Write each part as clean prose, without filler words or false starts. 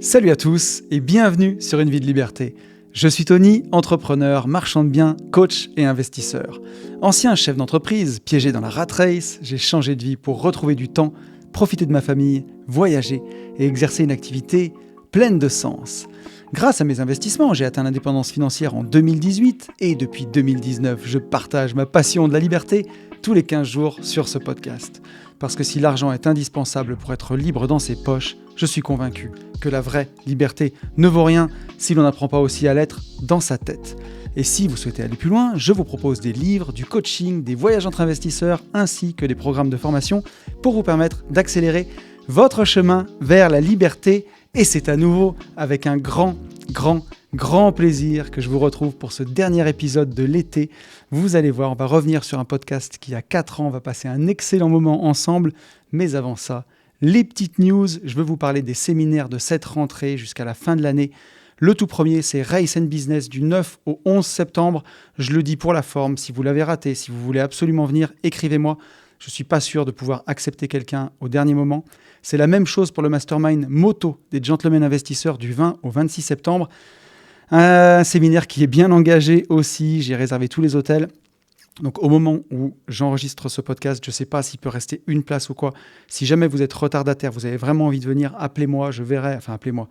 Salut à tous et bienvenue sur Une vie de liberté. Je suis Tony, entrepreneur, marchand de biens, coach et investisseur. Ancien chef d'entreprise, piégé dans la rat race, j'ai changé de vie pour retrouver du temps, profiter de ma famille, voyager et exercer une activité pleine de sens. Grâce à mes investissements, j'ai atteint l'indépendance financière en 2018 et depuis 2019, je partage ma passion de la liberté tous les 15 jours sur ce podcast. Parce que si l'argent est indispensable pour être libre dans ses poches, je suis convaincu que la vraie liberté ne vaut rien si l'on n'apprend pas aussi à l'être dans sa tête. Et si vous souhaitez aller plus loin, je vous propose des livres, du coaching, des voyages entre investisseurs, ainsi que des programmes de formation pour vous permettre d'accélérer votre chemin vers la liberté. Et c'est à nouveau avec un grand plaisir que je vous retrouve pour ce dernier épisode de l'été. Vous allez voir, on va revenir sur un podcast qui a 4 ans, on va passer un excellent moment ensemble. Mais avant ça, les petites news, je veux vous parler des séminaires de cette rentrée jusqu'à la fin de l'année. Le tout premier, c'est Race and Business du 9 au 11 septembre. Je le dis pour la forme, si vous l'avez raté, si vous voulez absolument venir, écrivez-moi. Je ne suis pas sûr de pouvoir accepter quelqu'un au dernier moment. C'est la même chose pour le Mastermind Moto des Gentlemen Investisseurs du 20 au 26 septembre. Un séminaire qui est bien engagé aussi. J'ai réservé tous les hôtels. Donc au moment où j'enregistre ce podcast, je ne sais pas s'il peut rester une place ou quoi. Si jamais vous êtes retardataire, vous avez vraiment envie de venir, appelez-moi, je verrai. Enfin, appelez-moi.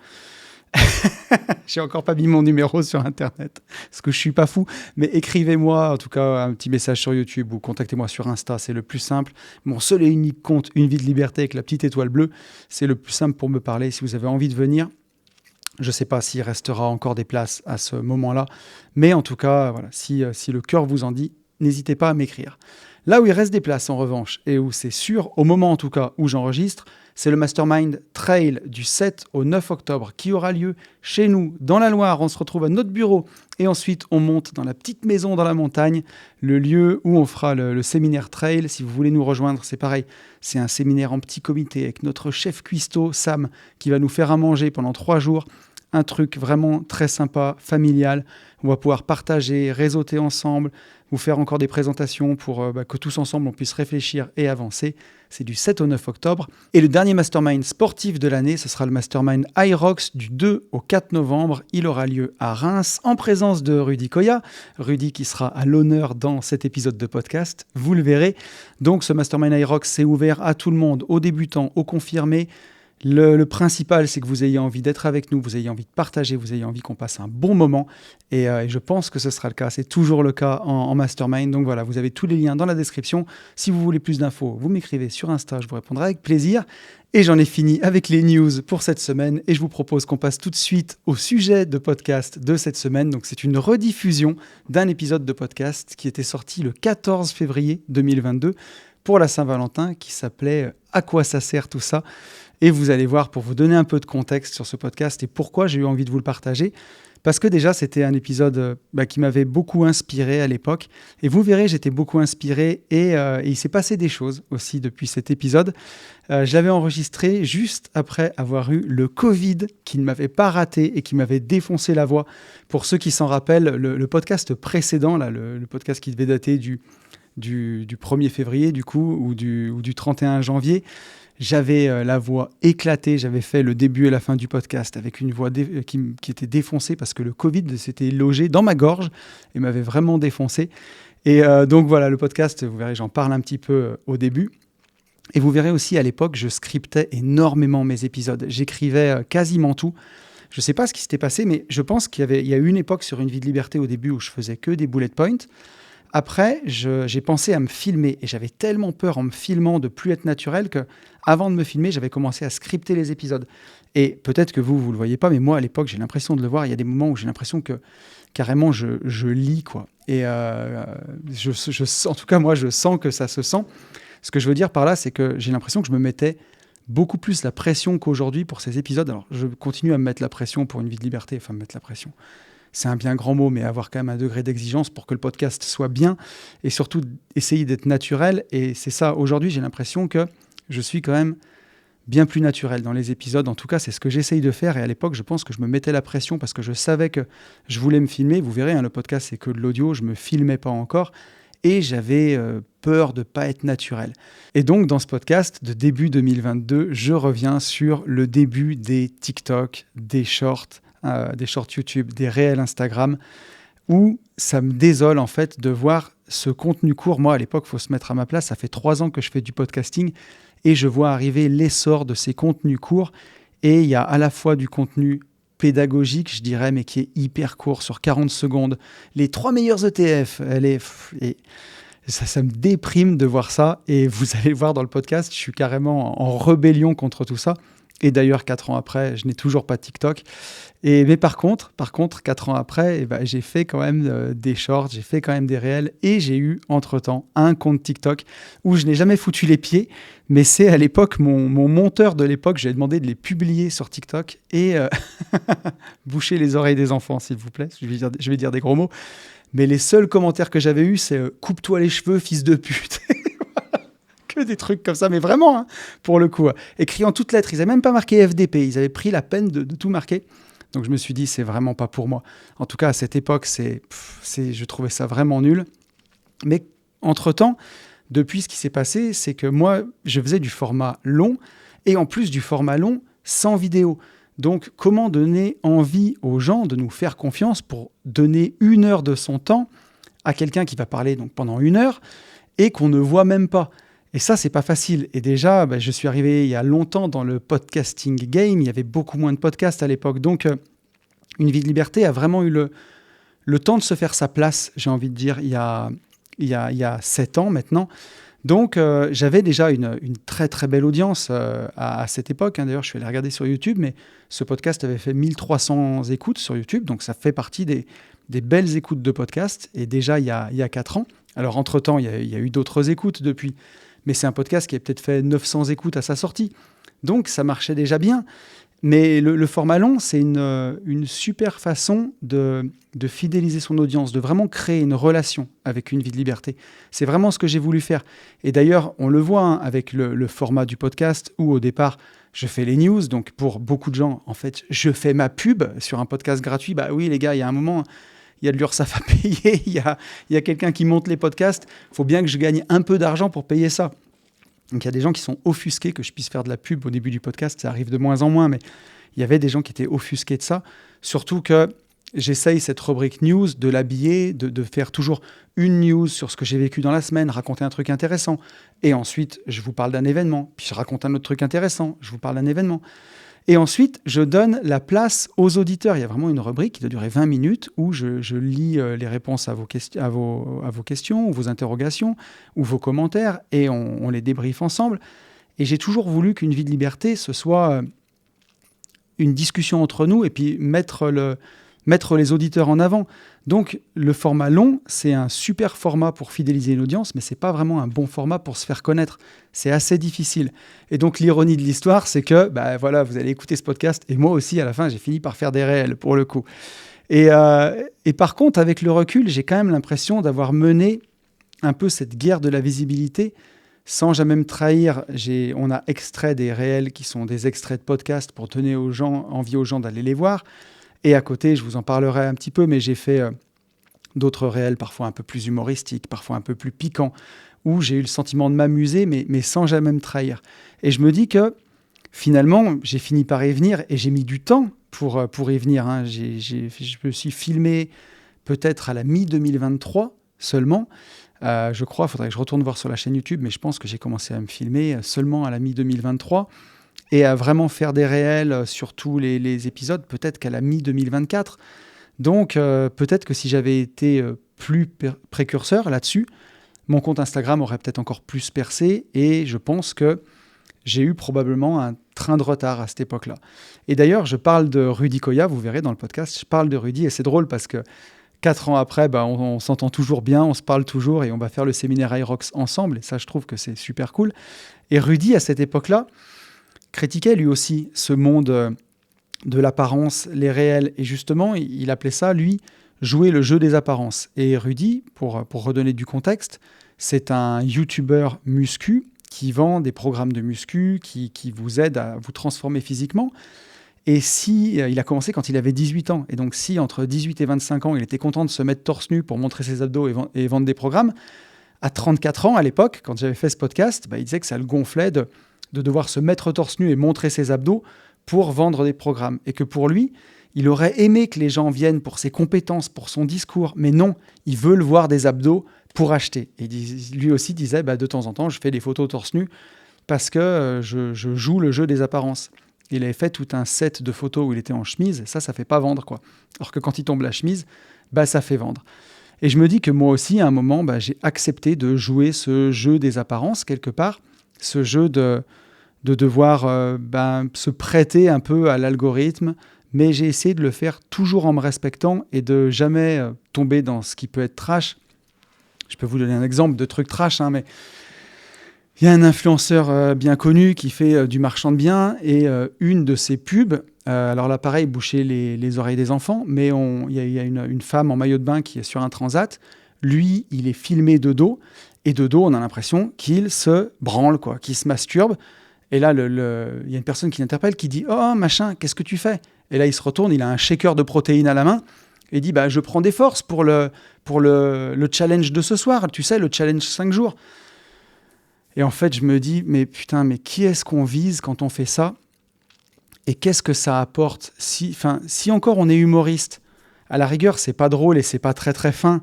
J'ai encore pas mis mon numéro sur Internet, parce que je suis pas fou. Mais écrivez-moi, en tout cas, un petit message sur YouTube ou contactez-moi sur Insta, c'est le plus simple. Mon seul et unique compte, Une vie de liberté avec la petite étoile bleue, c'est le plus simple pour me parler. Si vous avez envie de venir, je ne sais pas s'il restera encore des places à ce moment-là. Mais en tout cas, voilà, si le cœur vous en dit, n'hésitez pas à m'écrire. Là où il reste des places en revanche, et où c'est sûr, au moment en tout cas où j'enregistre, c'est le Mastermind Trail du 7 au 9 octobre qui aura lieu chez nous, dans la Loire. On se retrouve à notre bureau et ensuite on monte dans la petite maison dans la montagne, le lieu où on fera le séminaire Trail. Si vous voulez nous rejoindre, c'est pareil. C'est un séminaire en petit comité avec notre chef cuistot, Sam, qui va nous faire à manger pendant 3 jours. Un truc vraiment très sympa, familial. On va pouvoir partager, réseauter ensemble, vous faire encore des présentations pour que tous ensemble on puisse réfléchir et avancer. C'est du 7 au 9 octobre. Et le dernier mastermind sportif de l'année, ce sera le mastermind IROX du 2 au 4 novembre. Il aura lieu à Reims en présence de Rudy Koya. Rudy qui sera à l'honneur dans cet épisode de podcast, vous le verrez. Donc ce mastermind IROX, c'est ouvert à tout le monde, aux débutants, aux confirmés. Le principal, c'est que vous ayez envie d'être avec nous, vous ayez envie de partager, vous ayez envie qu'on passe un bon moment. Et je pense que ce sera le cas. C'est toujours le cas en mastermind. Donc voilà, vous avez tous les liens dans la description. Si vous voulez plus d'infos, vous m'écrivez sur Insta, je vous répondrai avec plaisir. Et j'en ai fini avec les news pour cette semaine. Et je vous propose qu'on passe tout de suite au sujet de podcast de cette semaine. Donc c'est une rediffusion d'un épisode de podcast qui était sorti le 14 février 2022 pour la Saint-Valentin, qui s'appelait « À quoi ça sert tout ça ?» Et vous allez voir, pour vous donner un peu de contexte sur ce podcast et pourquoi j'ai eu envie de vous le partager, parce que déjà, c'était un épisode qui m'avait beaucoup inspiré à l'époque. Et vous verrez, j'étais beaucoup inspiré et il s'est passé des choses aussi depuis cet épisode. Je l'avais enregistré juste après avoir eu le Covid qui ne m'avait pas raté et qui m'avait défoncé la voix. Pour ceux qui s'en rappellent, le podcast précédent, là, le podcast qui devait dater du 1er février du coup, ou du 31 janvier, j'avais la voix éclatée, j'avais fait le début et la fin du podcast avec une voix qui était défoncée parce que le Covid s'était logé dans ma gorge et m'avait vraiment défoncé. Et donc voilà, le podcast, vous verrez, j'en parle un petit peu au début. Et vous verrez aussi, à l'époque, je scriptais énormément mes épisodes. J'écrivais quasiment tout. Je ne sais pas ce qui s'était passé, mais je pense qu'il y a eu une époque sur Une vie de liberté au début où je faisais que des bullet points. Après, j'ai pensé à me filmer et j'avais tellement peur en me filmant de plus être naturel qu'avant de me filmer, j'avais commencé à scripter les épisodes. Et peut-être que vous ne le voyez pas, mais moi, à l'époque, j'ai l'impression de le voir. Il y a des moments où j'ai l'impression que carrément, je lis, quoi. Et en tout cas, moi, je sens que ça se sent. Ce que je veux dire par là, c'est que j'ai l'impression que je me mettais beaucoup plus la pression qu'aujourd'hui pour ces épisodes. Alors, je continue à me mettre la pression pour Une vie de liberté, enfin, me mettre la pression. C'est un bien grand mot, mais avoir quand même un degré d'exigence pour que le podcast soit bien et surtout essayer d'être naturel. Et c'est ça, aujourd'hui, j'ai l'impression que je suis quand même bien plus naturel dans les épisodes. En tout cas, c'est ce que j'essaye de faire. Et à l'époque, je pense que je me mettais la pression parce que je savais que je voulais me filmer. Vous verrez, le podcast, c'est que de l'audio. Je ne me filmais pas encore. et j'avais peur de ne pas être naturel. Et donc, dans ce podcast de début 2022, je reviens sur le début des TikTok, des shorts YouTube, des réels Instagram, où ça me désole en fait de voir ce contenu court. Moi, à l'époque, il faut se mettre à ma place, ça fait 3 ans que je fais du podcasting et je vois arriver l'essor de ces contenus courts. Et il y a à la fois du contenu pédagogique, je dirais, mais qui est hyper court, sur 40 secondes. Les 3 meilleurs ETF, et ça me déprime de voir ça. Et vous allez voir dans le podcast, je suis carrément en rébellion contre tout ça. Et d'ailleurs, 4 ans après, je n'ai toujours pas de TikTok. Mais par contre, 4 ans après, j'ai fait quand même des shorts, j'ai fait quand même des réels. Et j'ai eu, entre-temps, un compte TikTok où je n'ai jamais foutu les pieds. Mais c'est à l'époque, mon monteur de l'époque, j'ai demandé de les publier sur TikTok. Et bouchez les oreilles des enfants, s'il vous plaît. Je vais dire des gros mots. Mais les seuls commentaires que j'avais eus, c'est « coupe-toi les cheveux, fils de pute ». Que des trucs comme ça, mais vraiment, hein, pour le coup. Écrit en toutes lettres, ils n'avaient même pas marqué FDP, ils avaient pris la peine de tout marquer. Donc je me suis dit, c'est vraiment pas pour moi. En tout cas, à cette époque, je trouvais ça vraiment nul. Mais entre-temps, depuis, ce qui s'est passé, c'est que moi, je faisais du format long, et en plus du format long, sans vidéo. Donc, comment donner envie aux gens de nous faire confiance pour donner 1 heure de son temps à quelqu'un qui va parler donc, pendant 1 heure et qu'on ne voit même pas. Et ça, c'est pas facile. Et déjà, je suis arrivé il y a longtemps dans le podcasting game. Il y avait beaucoup moins de podcasts à l'époque. Donc, Une vie de liberté a vraiment eu le temps de se faire sa place, j'ai envie de dire, il y a 7 ans maintenant. Donc, j'avais déjà une très, très belle audience à cette époque. Hein. D'ailleurs, je suis allé regarder sur YouTube, mais ce podcast avait fait 1300 écoutes sur YouTube. Donc, ça fait partie des belles écoutes de podcast. Et déjà, il y a 4 ans. Alors, entre-temps, il y a eu d'autres écoutes depuis. Mais c'est un podcast qui a peut-être fait 900 écoutes à sa sortie. Donc, ça marchait déjà bien. Mais le format long, c'est une super façon de fidéliser son audience, de vraiment créer une relation avec Une vie de liberté. C'est vraiment ce que j'ai voulu faire. Et d'ailleurs, on le voit hein, avec le format du podcast où au départ, je fais les news. Donc, pour beaucoup de gens, en fait, je fais ma pub sur un podcast gratuit. Bah oui, les gars, il y a un moment... Il y a de l'URSSAF à payer, il y a quelqu'un qui monte les podcasts. Il faut bien que je gagne un peu d'argent pour payer ça. Donc, il y a des gens qui sont offusqués que je puisse faire de la pub au début du podcast. Ça arrive de moins en moins, mais il y avait des gens qui étaient offusqués de ça. Surtout que j'essaye cette rubrique news de l'habiller, de faire toujours une news sur ce que j'ai vécu dans la semaine, raconter un truc intéressant. Et ensuite, je vous parle d'un événement. Puis je raconte un autre truc intéressant. Je vous parle d'un événement. Et ensuite, je donne la place aux auditeurs. Il y a vraiment une rubrique qui doit durer 20 minutes où je lis les réponses à vos questions, ou vos interrogations, ou vos commentaires, et on les débriefe ensemble. Et j'ai toujours voulu qu'Une vie de liberté, ce soit une discussion entre nous, et puis mettre les auditeurs en avant. Donc, le format long, c'est un super format pour fidéliser une audience, mais ce n'est pas vraiment un bon format pour se faire connaître. C'est assez difficile. Et donc, l'ironie de l'histoire, c'est que voilà, vous allez écouter ce podcast, et moi aussi, à la fin, j'ai fini par faire des réels, pour le coup. Et par contre, avec le recul, j'ai quand même l'impression d'avoir mené un peu cette guerre de la visibilité sans jamais me trahir. On a extrait des réels qui sont des extraits de podcasts pour donner envie aux gens d'aller les voir. Et à côté, je vous en parlerai un petit peu, mais j'ai fait d'autres réels, parfois un peu plus humoristiques, parfois un peu plus piquants, où j'ai eu le sentiment de m'amuser, mais sans jamais me trahir. Et je me dis que finalement, j'ai fini par y venir, et j'ai mis du temps pour y venir. Hein. Je me suis filmé peut-être à la mi-2023 seulement. Je crois, il faudrait que je retourne voir sur la chaîne YouTube, mais je pense que j'ai commencé à me filmer seulement à la mi-2023. Et à vraiment faire des réels sur tous les épisodes, peut-être qu'à la mi-2024. Donc, peut-être que si j'avais été plus précurseur là-dessus, mon compte Instagram aurait peut-être encore plus percé, et je pense que j'ai eu probablement un train de retard à cette époque-là. Et d'ailleurs, je parle de Rudy Koya, vous verrez dans le podcast, je parle de Rudy, et c'est drôle parce que 4 ans après, on s'entend toujours bien, on se parle toujours, et on va faire le séminaire iRocks ensemble, et ça, je trouve que c'est super cool. Et Rudy, à cette époque-là, critiquait lui aussi ce monde de l'apparence, les réels. Et justement, il appelait ça, lui, jouer le jeu des apparences. Et Rudy, pour redonner du contexte, c'est un YouTuber muscu qui vend des programmes de muscu, qui vous aide à vous transformer physiquement. Et il a commencé quand il avait 18 ans. Et donc, si entre 18 et 25 ans, il était content de se mettre torse nu pour montrer ses abdos et vendre des programmes, À 34 ans, à l'époque, quand j'avais fait ce podcast, il disait que ça le gonflait de devoir se mettre torse nu et montrer ses abdos pour vendre des programmes. Et que pour lui, il aurait aimé que les gens viennent pour ses compétences, pour son discours. Mais non, ils veulent voir des abdos pour acheter. Et lui aussi disait, de temps en temps, je fais des photos torse nu parce que je joue le jeu des apparences. Il avait fait tout un set de photos où il était en chemise. Et ça fait pas vendre, quoi. Alors que quand il tombe la chemise, ça fait vendre. Et je me dis que moi aussi, à un moment, j'ai accepté de jouer ce jeu des apparences, quelque part. Ce jeu de devoir se prêter un peu à l'algorithme, mais j'ai essayé de le faire toujours en me respectant et de jamais tomber dans ce qui peut être trash. Je peux vous donner un exemple de truc trash, mais il y a un influenceur bien connu qui fait du marchand de biens et une de ses pubs, alors là pareil, boucher les oreilles des enfants, mais il y a une femme en maillot de bain qui est sur un transat. Lui, il est filmé de dos, et de dos, on a l'impression qu'il se branle, quoi, qu'il se masturbe. Et là, il y a une personne qui l'interpelle, qui dit « Oh, machin, qu'est-ce que tu fais ?» Et là, il se retourne, il a un shaker de protéines à la main, et il dit « Je prends des forces pour le challenge de ce soir, tu sais, le challenge 5 jours. » Et en fait, je me dis « Mais putain, mais qui est-ce qu'on vise quand on fait ça ? Et qu'est-ce que ça apporte ? Si encore on est humoriste, à la rigueur, c'est pas drôle et c'est pas très très fin.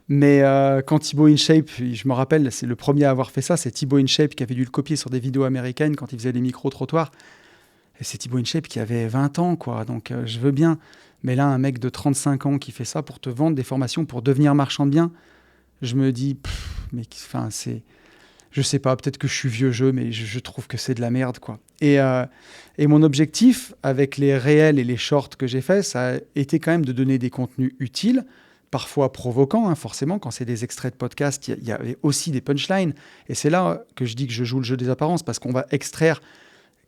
Mais quand Thibaut InShape, je me rappelle, c'est le premier à avoir fait ça, c'est Thibaut InShape qui avait dû le copier sur des vidéos américaines quand il faisait des micro-trottoirs. Et c'est Thibaut InShape qui avait 20 ans, quoi. Donc je veux bien. Mais là, un mec de 35 ans qui fait ça pour te vendre des formations pour devenir marchand de biens, je me dis, c'est... Je sais pas, peut-être que je suis vieux jeu, mais je trouve que c'est de la merde, quoi. Et mon objectif, avec les réels et les shorts que j'ai faits, ça a été quand même de donner des contenus utiles, parfois provoquants, forcément. Quand c'est des extraits de podcast, il y avait aussi des punchlines. Et c'est là que je dis que je joue le jeu des apparences, parce qu'on va extraire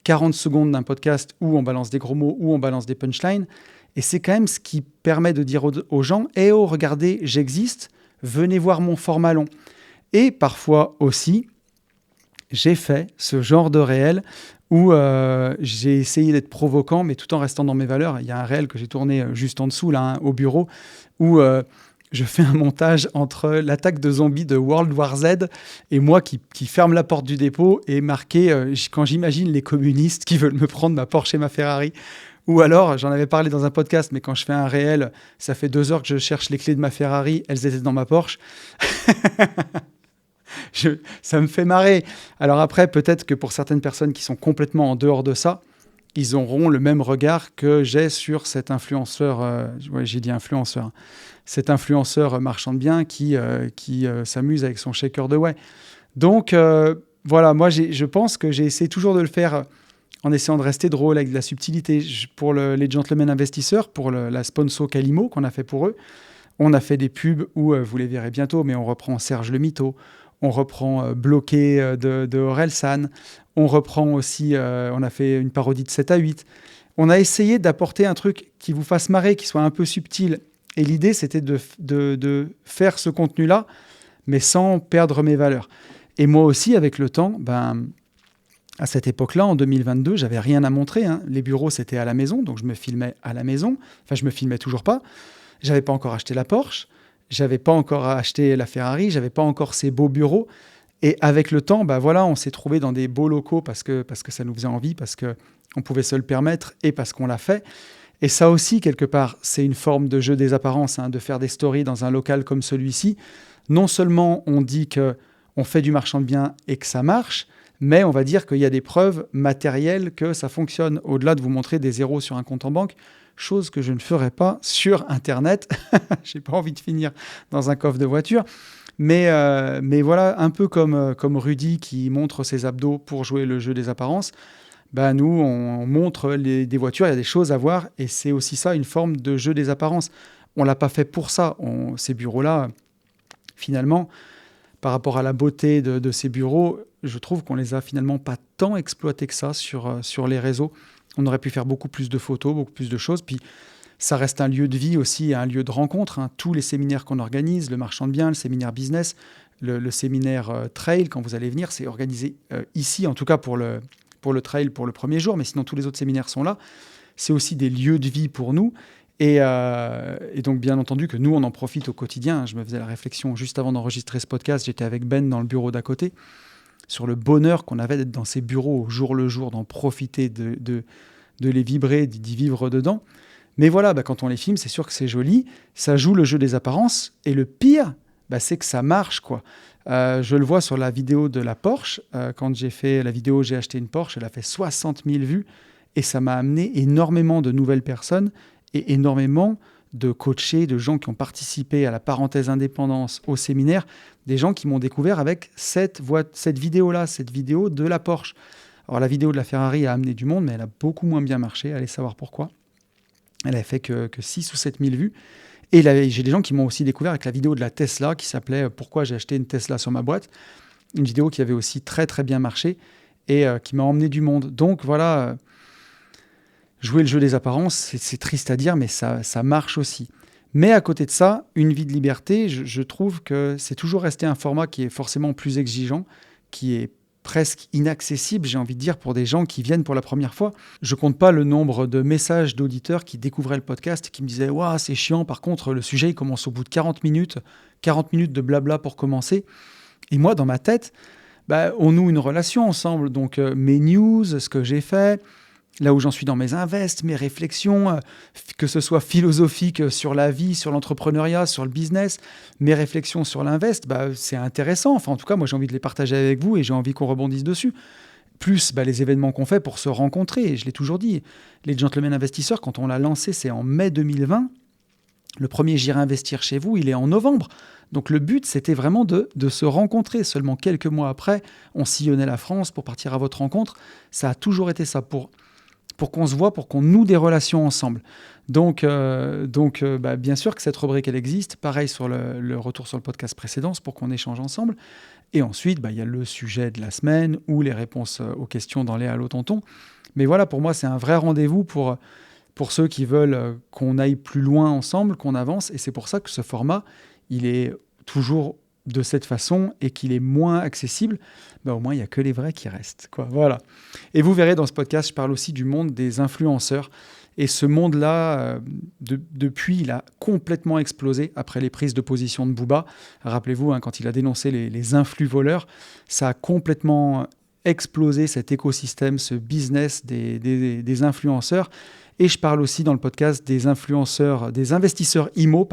40 secondes d'un podcast où on balance des gros mots, où on balance des punchlines. Et c'est quand même ce qui permet de dire aux gens « Eh oh, regardez, j'existe, venez voir mon format long ». Et parfois aussi, j'ai fait ce genre de réel où j'ai essayé d'être provoquant, mais tout en restant dans mes valeurs. Il y a un réel que j'ai tourné juste en dessous, là, au bureau, où je fais un montage entre l'attaque de zombies de World War Z et moi qui ferme la porte du dépôt et marqué quand j'imagine les communistes qui veulent me prendre ma Porsche et ma Ferrari. Ou alors, j'en avais parlé dans un podcast, mais quand je fais un réel, ça fait 2 heures que je cherche les clés de ma Ferrari, elles étaient dans ma Porsche. Ça me fait marrer. Alors après, peut-être que pour certaines personnes qui sont complètement en dehors de ça, ils auront le même regard que j'ai sur cet influenceur, j'ai dit influenceur, cet influenceur marchand de biens qui s'amuse avec son shaker de whey. Donc voilà, moi je pense que j'ai essayé toujours de le faire en essayant de rester drôle avec de la subtilité. Pour les gentlemen investisseurs, pour la sponsor Calimo qu'on a fait pour eux, on a fait des pubs où, vous les verrez bientôt, mais on reprend Serge le Mytho, on reprend Bloqué de Orelsan, on reprend aussi, on a fait une parodie de 7 à 8. On a essayé d'apporter un truc qui vous fasse marrer, qui soit un peu subtil. Et l'idée, c'était de faire ce contenu-là, mais sans perdre mes valeurs. Et moi aussi, avec le temps, à cette époque-là, en 2022, j'avais rien à montrer. Les bureaux, c'était à la maison, donc je me filmais à la maison. Enfin, je me filmais toujours pas. J'avais pas encore acheté la Porsche. J'avais pas encore acheté la Ferrari, j'avais pas encore ces beaux bureaux. Et avec le temps, on s'est trouvé dans des beaux locaux parce que ça nous faisait envie, parce qu'on pouvait se le permettre et parce qu'on l'a fait. Et ça aussi, quelque part, c'est une forme de jeu des apparences, de faire des stories dans un local comme celui-ci. Non seulement on dit qu'on fait du marchand de biens et que ça marche, mais on va dire qu'il y a des preuves matérielles que ça fonctionne, au-delà de vous montrer des zéros sur un compte en banque. Chose que je ne ferai pas sur Internet. J'ai pas envie de finir dans un coffre de voiture. Mais voilà, un peu comme Rudy qui montre ses abdos pour jouer le jeu des apparences, nous, on montre des voitures, il y a des choses à voir, et c'est aussi ça, une forme de jeu des apparences. On ne l'a pas fait pour ça. Ces bureaux-là, finalement, par rapport à la beauté de ces bureaux, je trouve qu'on les a finalement pas tant exploités que ça sur les réseaux. On aurait pu faire beaucoup plus de photos, beaucoup plus de choses. Puis ça reste un lieu de vie aussi, un lieu de rencontre. Tous les séminaires qu'on organise, le marchand de biens, le séminaire business, le séminaire trail, quand vous allez venir, c'est organisé ici, en tout cas pour le trail, pour le premier jour. Mais sinon, tous les autres séminaires sont là. C'est aussi des lieux de vie pour nous. Et donc, bien entendu, que nous, on en profite au quotidien. Je me faisais la réflexion juste avant d'enregistrer ce podcast. J'étais avec Ben dans le bureau d'à côté, sur le bonheur qu'on avait d'être dans ces bureaux au jour le jour, d'en profiter, de les vibrer, d'y vivre dedans. Mais voilà, quand on les filme, c'est sûr que c'est joli. Ça joue le jeu des apparences. Et le pire, c'est que ça marche, quoi. Je le vois sur la vidéo de la Porsche. Quand j'ai fait la vidéo, j'ai acheté une Porsche. Elle a fait 60 000 vues. Et ça m'a amené énormément de nouvelles personnes et énormément de coachés, de gens qui ont participé à la parenthèse indépendance, au séminaire, des gens qui m'ont découvert avec cette vidéo-là, cette vidéo de la Porsche. Alors la vidéo de la Ferrari a amené du monde, mais elle a beaucoup moins bien marché, allez savoir pourquoi. Elle a fait que 6 ou 7 000 vues. Et j'ai des gens qui m'ont aussi découvert avec la vidéo de la Tesla qui s'appelait « Pourquoi j'ai acheté une Tesla sur ma boîte ?» Une vidéo qui avait aussi très très bien marché et qui m'a emmené du monde. Donc voilà, jouer le jeu des apparences, c'est triste à dire, mais ça marche aussi. Mais à côté de ça, Une vie de liberté, je trouve que c'est toujours resté un format qui est forcément plus exigeant, qui est presque inaccessible, j'ai envie de dire, pour des gens qui viennent pour la première fois. Je compte pas le nombre de messages d'auditeurs qui découvraient le podcast et qui me disaient « Waouh, c'est chiant, par contre, le sujet il commence au bout de 40 minutes de blabla pour commencer. » Et moi, dans ma tête, on noue une relation ensemble. Donc mes news, ce que j'ai fait, là où j'en suis dans mes invests, mes réflexions, que ce soit philosophiques sur la vie, sur l'entrepreneuriat, sur le business, mes réflexions sur l'invest, c'est intéressant. Enfin, en tout cas, moi, j'ai envie de les partager avec vous et j'ai envie qu'on rebondisse dessus. Plus les événements qu'on fait pour se rencontrer. Et je l'ai toujours dit, les Gentlemen Investisseurs, quand on l'a lancé, c'est en mai 2020. Le premier J'irai investir chez vous, il est en novembre. Donc le but, c'était vraiment de se rencontrer. Seulement quelques mois après, on sillonnait la France pour partir à votre rencontre. Ça a toujours été ça, pour qu'on se voit, pour qu'on noue des relations ensemble. Donc, bien sûr que cette rubrique, elle existe. Pareil sur le retour sur le podcast précédent, c'est pour qu'on échange ensemble. Et ensuite, il y a le sujet de la semaine ou les réponses aux questions dans les Allo Tonton. Mais voilà, pour moi, c'est un vrai rendez-vous pour ceux qui veulent qu'on aille plus loin ensemble, qu'on avance. Et c'est pour ça que ce format, il est toujours de cette façon et qu'il est moins accessible. Au moins, il n'y a que les vrais qui restent, quoi. Voilà. Et vous verrez dans ce podcast, je parle aussi du monde des influenceurs. Et ce monde-là, depuis, il a complètement explosé après les prises de position de Booba. Rappelez-vous, quand il a dénoncé les influx voleurs, ça a complètement explosé cet écosystème, ce business des influenceurs. Et je parle aussi dans le podcast des investisseurs IMO,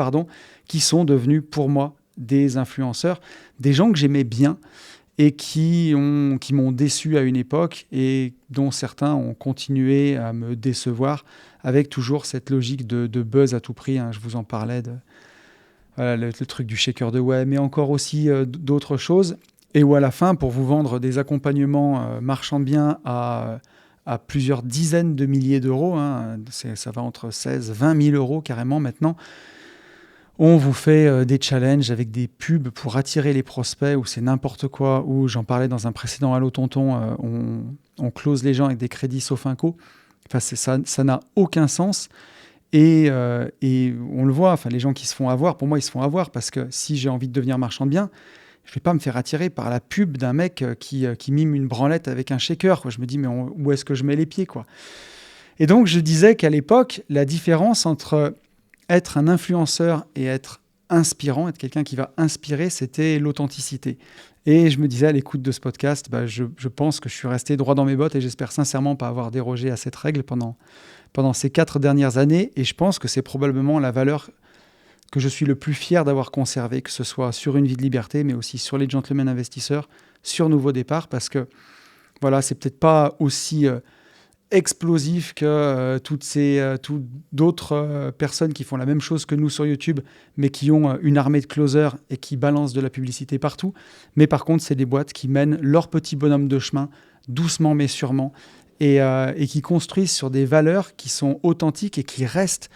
qui sont devenus pour moi des influenceurs, des gens que j'aimais bien et qui m'ont déçu à une époque et dont certains ont continué à me décevoir avec toujours cette logique de buzz à tout prix. Je vous en parlais, le truc du shaker de whey, mais encore aussi d'autres choses. Et où à la fin, pour vous vendre des accompagnements marchand de biens à plusieurs dizaines de milliers d'euros, ça va entre 16 et 20 000 euros carrément maintenant, on vous fait des challenges avec des pubs pour attirer les prospects, où c'est n'importe quoi, où j'en parlais dans un précédent Allo Tonton, on close les gens avec des crédits sauf inco. Enfin, ça n'a aucun sens. Et on le voit, les gens qui se font avoir, pour moi, ils se font avoir parce que si j'ai envie de devenir marchand de biens, je ne vais pas me faire attirer par la pub d'un mec qui mime une branlette avec un shaker, quoi. Je me dis, mais où est-ce que je mets les pieds, quoi. Et donc, je disais qu'à l'époque, la différence entre être un influenceur et être inspirant, être quelqu'un qui va inspirer, c'était l'authenticité. Et je me disais, à l'écoute de ce podcast, je pense que je suis resté droit dans mes bottes et j'espère sincèrement pas avoir dérogé à cette règle pendant ces 4 dernières années. Et je pense que c'est probablement la valeur que je suis le plus fier d'avoir conservée, que ce soit sur Une vie de liberté, mais aussi sur les Gentlemen Investisseurs, sur Nouveau Départ, parce que voilà, c'est peut-être pas aussi explosif que toutes d'autres personnes qui font la même chose que nous sur YouTube, mais qui ont une armée de closers et qui balancent de la publicité partout. Mais par contre, c'est des boîtes qui mènent leur petit bonhomme de chemin, doucement mais sûrement, et qui construisent sur des valeurs qui sont authentiques et qui restent.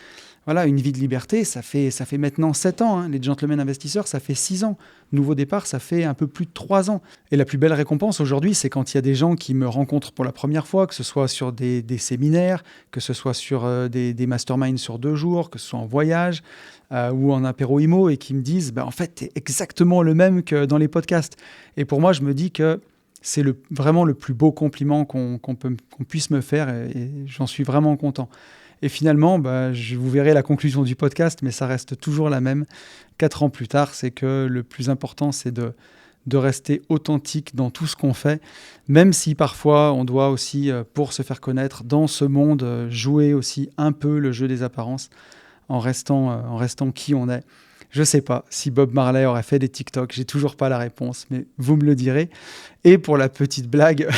Voilà, Une vie de liberté, ça fait maintenant 7 ans. Les Gentlemen Investisseurs, ça fait 6 ans. Nouveau Départ, ça fait un peu plus de 3 ans. Et la plus belle récompense aujourd'hui, c'est quand il y a des gens qui me rencontrent pour la première fois, que ce soit sur des séminaires, que ce soit sur des masterminds sur 2 jours, que ce soit en voyage ou en apéro IMO, et qui me disent en fait, tu es exactement le même que dans les podcasts. Et pour moi, je me dis que c'est vraiment le plus beau compliment qu'on puisse me faire et j'en suis vraiment content. Et finalement, vous verrez la conclusion du podcast, mais ça reste toujours la même. 4 ans plus tard, c'est que le plus important, c'est de rester authentique dans tout ce qu'on fait, même si parfois on doit aussi, pour se faire connaître dans ce monde, jouer aussi un peu le jeu des apparences en restant qui on est. Je ne sais pas si Bob Marley aurait fait des TikTok, j'ai toujours pas la réponse, mais vous me le direz. Et pour la petite blague,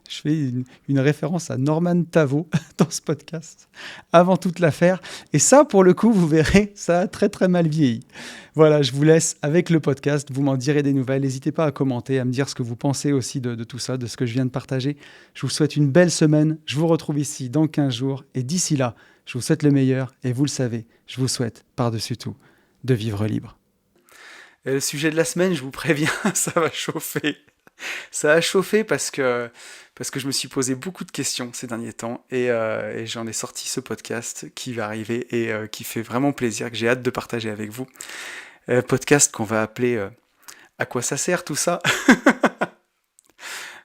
je fais une référence à Norman Tavo dans ce podcast, avant toute l'affaire. Et ça, pour le coup, vous verrez, ça a très très mal vieilli. Voilà, je vous laisse avec le podcast, vous m'en direz des nouvelles. N'hésitez pas à commenter, à me dire ce que vous pensez aussi de tout ça, de ce que je viens de partager. Je vous souhaite une belle semaine, je vous retrouve ici dans 15 jours. Et d'ici là, je vous souhaite le meilleur. Et vous le savez, je vous souhaite, par-dessus tout, de vivre libre. Et le sujet de la semaine, je vous préviens, ça va chauffer. Ça a chauffé parce que je me suis posé beaucoup de questions ces derniers temps et j'en ai sorti ce podcast qui va arriver et qui fait vraiment plaisir, que j'ai hâte de partager avec vous. Podcast qu'on va appeler À quoi ça sert tout ça?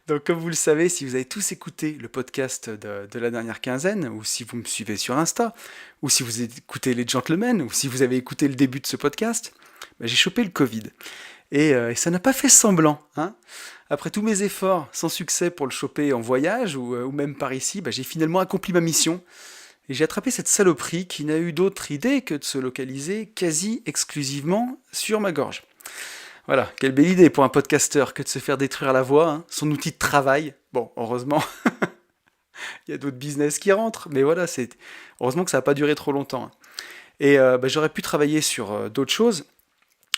Donc comme vous le savez, si vous avez tous écouté le podcast de la dernière quinzaine, ou si vous me suivez sur Insta, ou si vous écoutez les Gentlemen, ou si vous avez écouté le début de ce podcast, j'ai chopé le Covid. Et ça n'a pas fait semblant, hein. Après tous mes efforts sans succès pour le choper en voyage ou même par ici, j'ai finalement accompli ma mission. Et j'ai attrapé cette saloperie qui n'a eu d'autre idée que de se localiser quasi exclusivement sur ma gorge. Voilà, quelle belle idée pour un podcasteur que de se faire détruire la voix, hein, son outil de travail. Bon, heureusement, il y a d'autres business qui rentrent, mais voilà, heureusement que ça n'a pas duré trop longtemps. Hein. Et j'aurais pu travailler sur d'autres choses,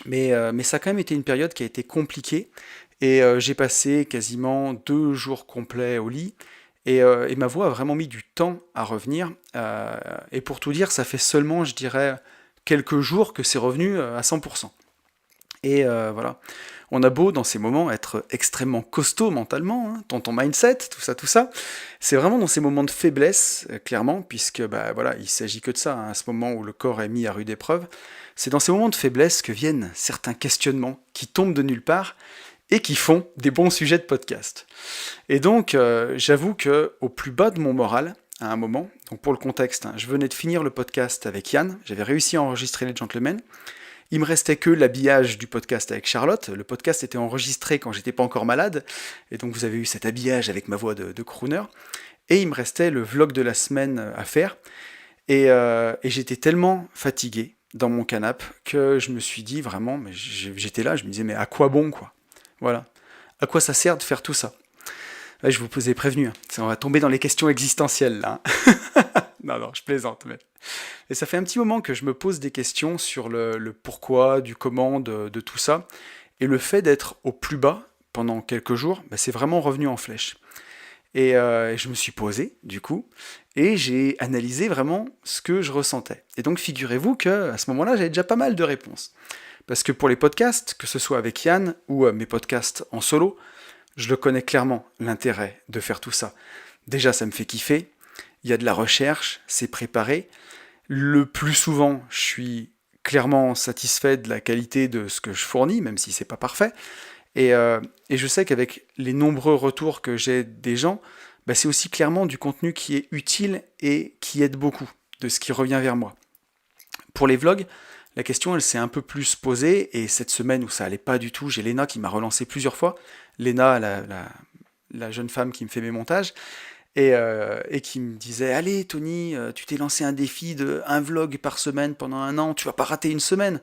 mais ça a quand même été une période qui a été compliquée. Et j'ai passé quasiment 2 jours complets au lit. Et ma voix a vraiment mis du temps à revenir. Et pour tout dire, ça fait seulement, je dirais, quelques jours que c'est revenu à 100%. Et voilà. On a beau, dans ces moments, être extrêmement costaud mentalement, hein, dans ton mindset, tout ça. C'est vraiment dans ces moments de faiblesse, clairement, puisque voilà, il s'agit que de ça, hein, à ce moment où le corps est mis à rude épreuve. C'est dans ces moments de faiblesse que viennent certains questionnements qui tombent de nulle part et qui font des bons sujets de podcast. Et donc, j'avoue qu'au plus bas de mon moral, à un moment, donc pour le contexte, hein, je venais de finir le podcast avec Yann, j'avais réussi à enregistrer les Gentlemen. Il me restait que l'habillage du podcast avec Charlotte. Le podcast était enregistré quand j'étais pas encore malade, et donc vous avez eu cet habillage avec ma voix de crooner. Et il me restait le vlog de la semaine à faire. Et j'étais tellement fatigué dans mon canapé que je me suis dit vraiment, mais j'étais là, je me disais mais à quoi bon quoi? Voilà. À quoi ça sert de faire tout ça? Ouais, je vous ai prévenu, hein. On va tomber dans les questions existentielles là. Hein. Non, je plaisante. Mais... Et ça fait un petit moment que je me pose des questions sur le pourquoi, du comment, de tout ça. Et le fait d'être au plus bas pendant quelques jours, c'est vraiment revenu en flèche. Et je me suis posé, du coup, et j'ai analysé vraiment ce que je ressentais. Et donc figurez-vous qu'à ce moment-là, j'avais déjà pas mal de réponses. Parce que pour les podcasts, que ce soit avec Yann ou mes podcasts en solo, je le connais clairement, l'intérêt de faire tout ça. Déjà, ça me fait kiffer. Il y a de la recherche, c'est préparé. Le plus souvent, je suis clairement satisfait de la qualité de ce que je fournis, même si c'est pas parfait. Et je sais qu'avec les nombreux retours que j'ai des gens, c'est aussi clairement du contenu qui est utile et qui aide beaucoup, de ce qui revient vers moi. Pour les vlogs, la question elle s'est un peu plus posée, et cette semaine où ça allait pas du tout, j'ai Léna qui m'a relancé plusieurs fois. Léna, la jeune femme qui me fait mes montages, et qui me disait « Allez Tony, tu t'es lancé un défi de un vlog par semaine pendant 1 an, tu vas pas rater une semaine !»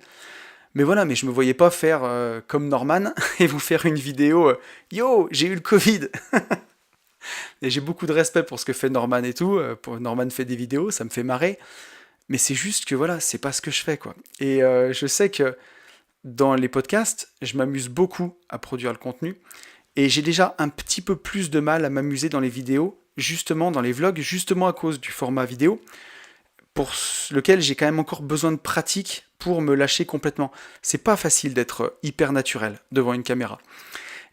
Mais voilà, mais je me voyais pas faire comme Norman et vous faire une vidéo « Yo, j'ai eu le Covid !» Et j'ai beaucoup de respect pour ce que fait Norman et tout. Norman fait des vidéos, ça me fait marrer. Mais c'est juste que voilà, c'est pas ce que je fais, quoi. Et je sais que dans les podcasts, je m'amuse beaucoup à produire le contenu. Et j'ai déjà un petit peu plus de mal à m'amuser dans les vidéos, justement dans les vlogs, justement à cause du format vidéo, pour lequel j'ai quand même encore besoin de pratique pour me lâcher complètement. C'est pas facile d'être hyper naturel devant une caméra.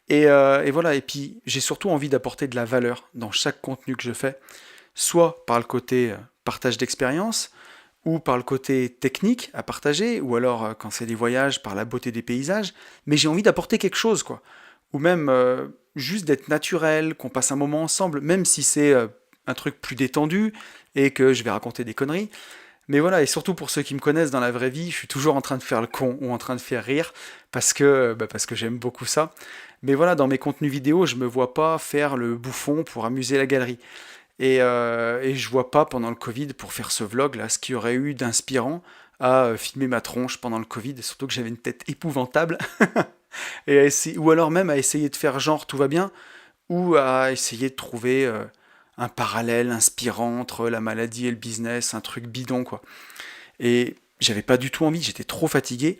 Et voilà, et puis j'ai surtout envie d'apporter de la valeur dans chaque contenu que je fais, soit par le côté partage d'expérience, ou par le côté technique à partager, ou alors quand c'est des voyages, par la beauté des paysages, mais j'ai envie d'apporter quelque chose, quoi. Ou même juste d'être naturel, qu'on passe un moment ensemble, même si c'est un truc plus détendu, et que je vais raconter des conneries. Mais voilà, et surtout pour ceux qui me connaissent dans la vraie vie, je suis toujours en train de faire le con ou en train de faire rire parce que j'aime beaucoup ça. Mais voilà, dans mes contenus vidéo, je me vois pas faire le bouffon pour amuser la galerie. Et je vois pas pendant le Covid, pour faire ce vlog là, ce qu'il y aurait eu d'inspirant à filmer ma tronche pendant le Covid, et surtout que j'avais une tête épouvantable, ou alors même à essayer de faire genre tout va bien, ou à essayer de trouver un parallèle inspirant entre la maladie et le business, un truc bidon quoi. Et j'avais pas du tout envie, j'étais trop fatigué,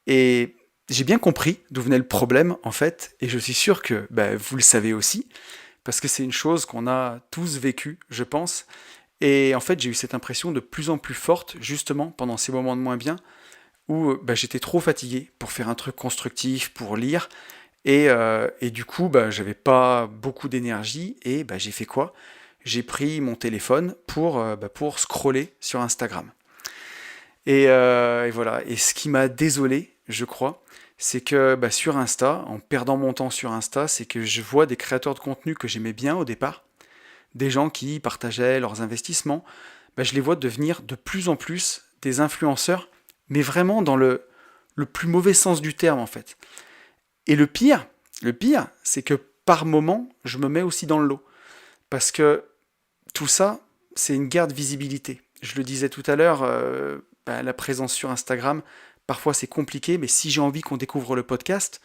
et j'ai bien compris d'où venait le problème en fait, et je suis sûr que vous le savez aussi, parce que c'est une chose qu'on a tous vécue, je pense. Et en fait, j'ai eu cette impression de plus en plus forte, justement, pendant ces moments de moins bien, où j'étais trop fatigué pour faire un truc constructif, pour lire, et du coup, j'avais pas beaucoup d'énergie, et j'ai fait quoi? J'ai pris mon téléphone pour scroller sur Instagram. Et voilà, et ce qui m'a désolé, je crois, c'est que sur Insta, en perdant mon temps sur Insta, c'est que je vois des créateurs de contenu que j'aimais bien au départ, des gens qui partageaient leurs investissements, je les vois devenir de plus en plus des influenceurs, mais vraiment dans le plus mauvais sens du terme en fait. Et le pire, c'est que par moment, je me mets aussi dans le lot. Parce que tout ça, c'est une guerre de visibilité. Je le disais tout à l'heure, la présence sur Instagram, parfois c'est compliqué, mais si j'ai envie qu'on découvre le podcast,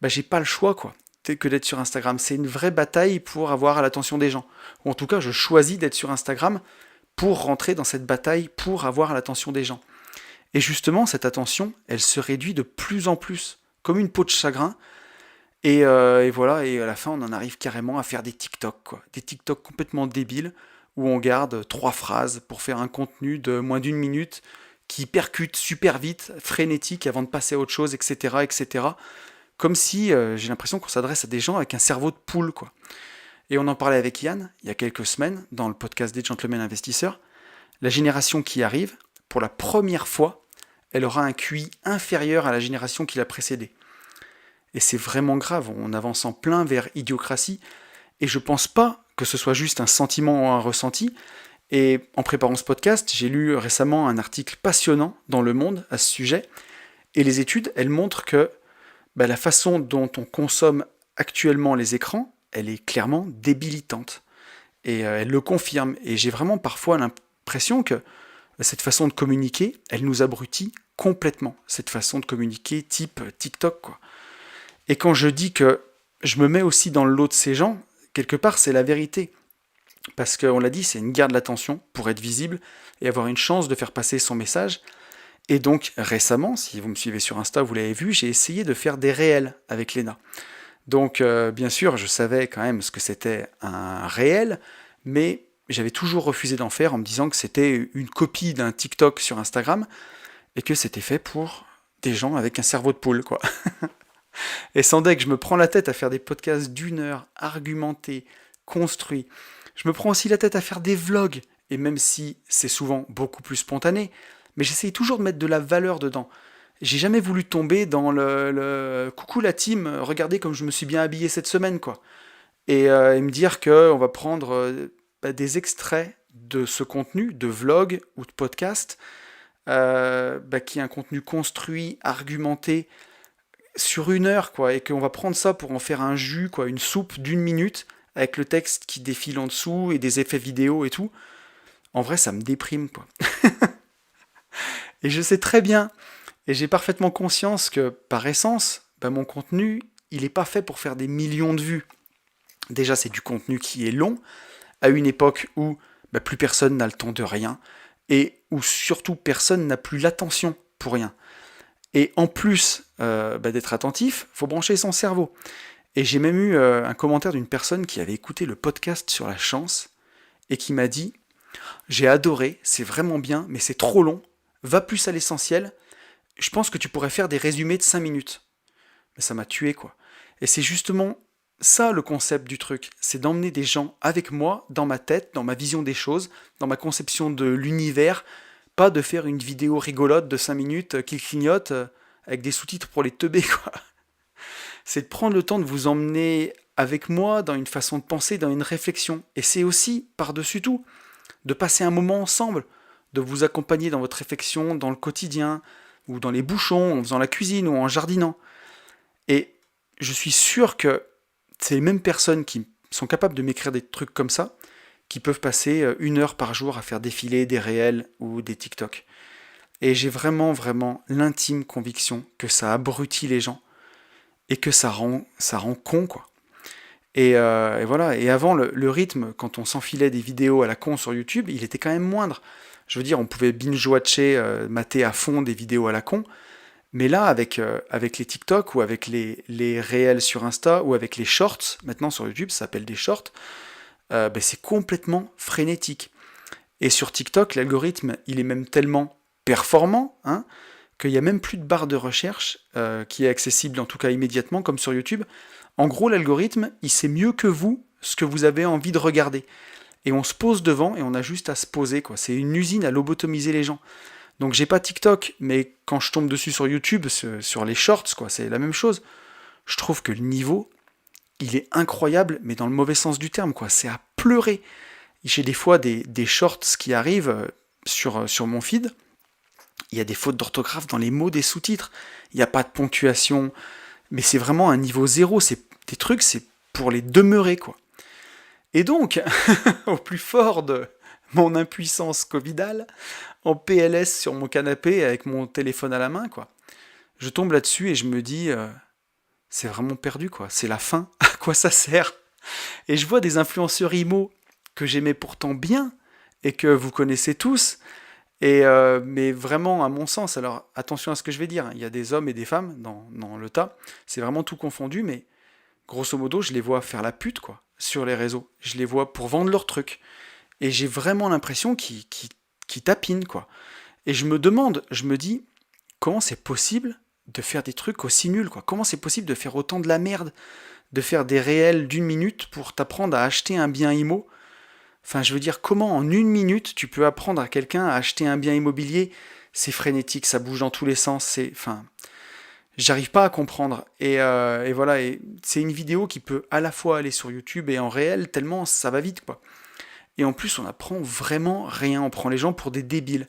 j'ai pas le choix quoi, que d'être sur Instagram. C'est une vraie bataille pour avoir l'attention des gens. Ou en tout cas, je choisis d'être sur Instagram pour rentrer dans cette bataille, pour avoir l'attention des gens. Et justement, cette attention, elle se réduit de plus en plus, comme une peau de chagrin. Et voilà, et à la fin, on en arrive carrément à faire des TikTok, quoi. Des TikTok complètement débiles, où on garde 3 phrases pour faire un contenu de moins d'une minute, qui percute super vite, frénétique, avant de passer à autre chose, etc., etc. Comme si j'ai l'impression qu'on s'adresse à des gens avec un cerveau de poule, quoi. Et on en parlait avec Yann, il y a quelques semaines, dans le podcast des Gentlemen Investisseurs. La génération qui arrive, pour la première fois, elle aura un QI inférieur à la génération qui l'a précédée. Et c'est vraiment grave, on avance en plein vers idiocratie, et je pense pas que ce soit juste un sentiment ou un ressenti. Et en préparant ce podcast, j'ai lu récemment un article passionnant dans Le Monde à ce sujet, et les études, elles montrent que la façon dont on consomme actuellement les écrans, elle est clairement débilitante. Et elle le confirme. Et j'ai vraiment parfois l'impression que cette façon de communiquer, elle nous abrutit complètement. Cette façon de communiquer type TikTok, quoi. Et quand je dis que je me mets aussi dans le lot de ces gens, quelque part, c'est la vérité. Parce qu'on l'a dit, c'est une guerre de l'attention pour être visible et avoir une chance de faire passer son message. Et donc, récemment, si vous me suivez sur Insta, vous l'avez vu, j'ai essayé de faire des réels avec Léna. Donc, bien sûr, je savais quand même ce que c'était un réel, mais j'avais toujours refusé d'en faire en me disant que c'était une copie d'un TikTok sur Instagram et que c'était fait pour des gens avec un cerveau de poule, quoi. Et sans deck, je me prends la tête à faire des podcasts d'1 heure, argumentés, construits. Je me prends aussi la tête à faire des vlogs, et même si c'est souvent beaucoup plus spontané, mais j'essaye toujours de mettre de la valeur dedans. J'ai jamais voulu tomber dans le coucou la team, regardez comme je me suis bien habillé cette semaine, quoi. Et me dire qu'on va prendre des extraits de ce contenu, de vlog ou de podcast, qui est un contenu construit, argumenté, sur 1 heure, quoi, et qu'on va prendre ça pour en faire un jus, quoi, une soupe d'1 minute, avec le texte qui défile en dessous et des effets vidéo et tout. En vrai, ça me déprime, quoi. Et je sais très bien, et j'ai parfaitement conscience que, par essence, mon contenu, il n'est pas fait pour faire des millions de vues. Déjà, c'est du contenu qui est long, à une époque où plus personne n'a le temps de rien, et où surtout personne n'a plus l'attention pour rien. Et en plus d'être attentif, faut brancher son cerveau. Et j'ai même eu un commentaire d'une personne qui avait écouté le podcast sur la chance et qui m'a dit « J'ai adoré, c'est vraiment bien, mais c'est trop long, va plus à l'essentiel, je pense que tu pourrais faire des résumés de 5 minutes. » Mais ça m'a tué, quoi. Et c'est justement ça le concept du truc, c'est d'emmener des gens avec moi, dans ma tête, dans ma vision des choses, dans ma conception de l'univers, pas de faire une vidéo rigolote de 5 minutes qui clignote avec des sous-titres pour les teubés, quoi. C'est de prendre le temps de vous emmener avec moi dans une façon de penser, dans une réflexion. Et c'est aussi, par-dessus tout, de passer un moment ensemble, de vous accompagner dans votre réflexion, dans le quotidien, ou dans les bouchons, en faisant la cuisine ou en jardinant. Et je suis sûr que c'est les mêmes personnes qui sont capables de m'écrire des trucs comme ça, qui peuvent passer 1 heure par jour à faire défiler des réels ou des TikTok. Et j'ai vraiment, vraiment l'intime conviction que ça abrutit les gens et que ça rend con, quoi. Et voilà. Et avant, le rythme, quand on s'enfilait des vidéos à la con sur YouTube, il était quand même moindre. Je veux dire, on pouvait binge-watcher, mater à fond des vidéos à la con. Mais là, avec les TikTok ou avec les réels sur Insta ou avec les shorts, maintenant sur YouTube, ça s'appelle des shorts, ben c'est complètement frénétique. Et sur TikTok, l'algorithme, il est même tellement performant, hein, qu'il n'y a même plus de barre de recherche qui est accessible, en tout cas immédiatement, comme sur YouTube. En gros, l'algorithme, il sait mieux que vous ce que vous avez envie de regarder. Et on se pose devant et on a juste à se poser, quoi. C'est une usine à lobotomiser les gens. Donc j'ai pas TikTok, mais quand je tombe dessus sur YouTube, sur les shorts, quoi, c'est la même chose. Je trouve que le niveau, il est incroyable, mais dans le mauvais sens du terme, quoi. C'est à pleurer. J'ai des fois des shorts qui arrivent sur mon feed. Il y a des fautes d'orthographe dans les mots des sous-titres. Il n'y a pas de ponctuation. Mais c'est vraiment un niveau zéro. C'est des trucs, c'est pour les demeurer, quoi. Et donc, au plus fort de mon impuissance covidale, en PLS sur mon canapé avec mon téléphone à la main, quoi, je tombe là-dessus et je me dis, c'est vraiment perdu, quoi. C'est la fin. À quoi ça sert? Et je vois des influenceurs IMO que j'aimais pourtant bien et que vous connaissez tous. Mais vraiment, à mon sens, alors attention à ce que je vais dire, hein, il y a des hommes et des femmes dans le tas, c'est vraiment tout confondu, mais grosso modo, je les vois faire la pute, quoi, sur les réseaux. Je les vois pour vendre leurs trucs. Et j'ai vraiment l'impression qu'ils tapinent, quoi. Et je me demande, je me dis, comment c'est possible de faire des trucs aussi nuls, quoi? Comment c'est possible de faire autant de la merde, de faire des réels d'1 minute pour t'apprendre à acheter un bien IMO? Enfin, je veux dire, comment en 1 minute tu peux apprendre à quelqu'un à acheter un bien immobilier? C'est frénétique, ça bouge dans tous les sens, enfin, j'arrive pas à comprendre. Et voilà, et c'est une vidéo qui peut à la fois aller sur YouTube et en réel, tellement ça va vite, quoi. Et en plus, on apprend vraiment rien, on prend les gens pour des débiles.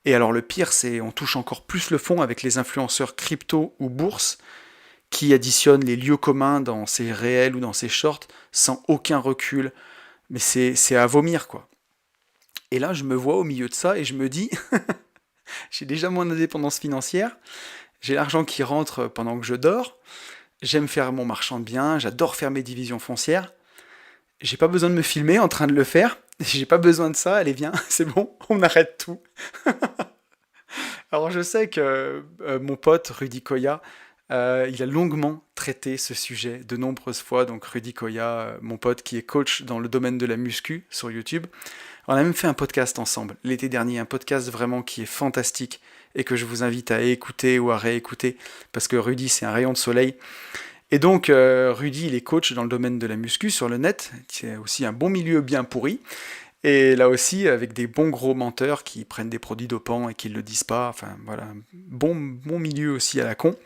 Et alors le pire, c'est on touche encore plus le fond avec les influenceurs crypto ou bourse qui additionnent les lieux communs dans ces réels ou dans ces shorts sans aucun recul. Mais c'est à vomir, quoi. Et là, je me vois au milieu de ça et je me dis, j'ai déjà mon indépendance financière, j'ai l'argent qui rentre pendant que je dors, j'aime faire mon marchand de biens, j'adore faire mes divisions foncières, j'ai pas besoin de me filmer en train de le faire, j'ai pas besoin de ça, allez viens, c'est bon, on arrête tout. Alors je sais que mon pote Rudy Koya, il a longuement traité ce sujet de nombreuses fois, donc Rudy Koya, mon pote qui est coach dans le domaine de la muscu sur YouTube. On a même fait un podcast ensemble l'été dernier, un podcast vraiment qui est fantastique et que je vous invite à écouter ou à réécouter parce que Rudy c'est un rayon de soleil. Et donc Rudy il est coach dans le domaine de la muscu sur le net, c'est aussi un bon milieu bien pourri. Et là aussi, avec des bons gros menteurs qui prennent des produits dopants et qui ne le disent pas. Enfin, voilà, un bon milieu aussi à la con.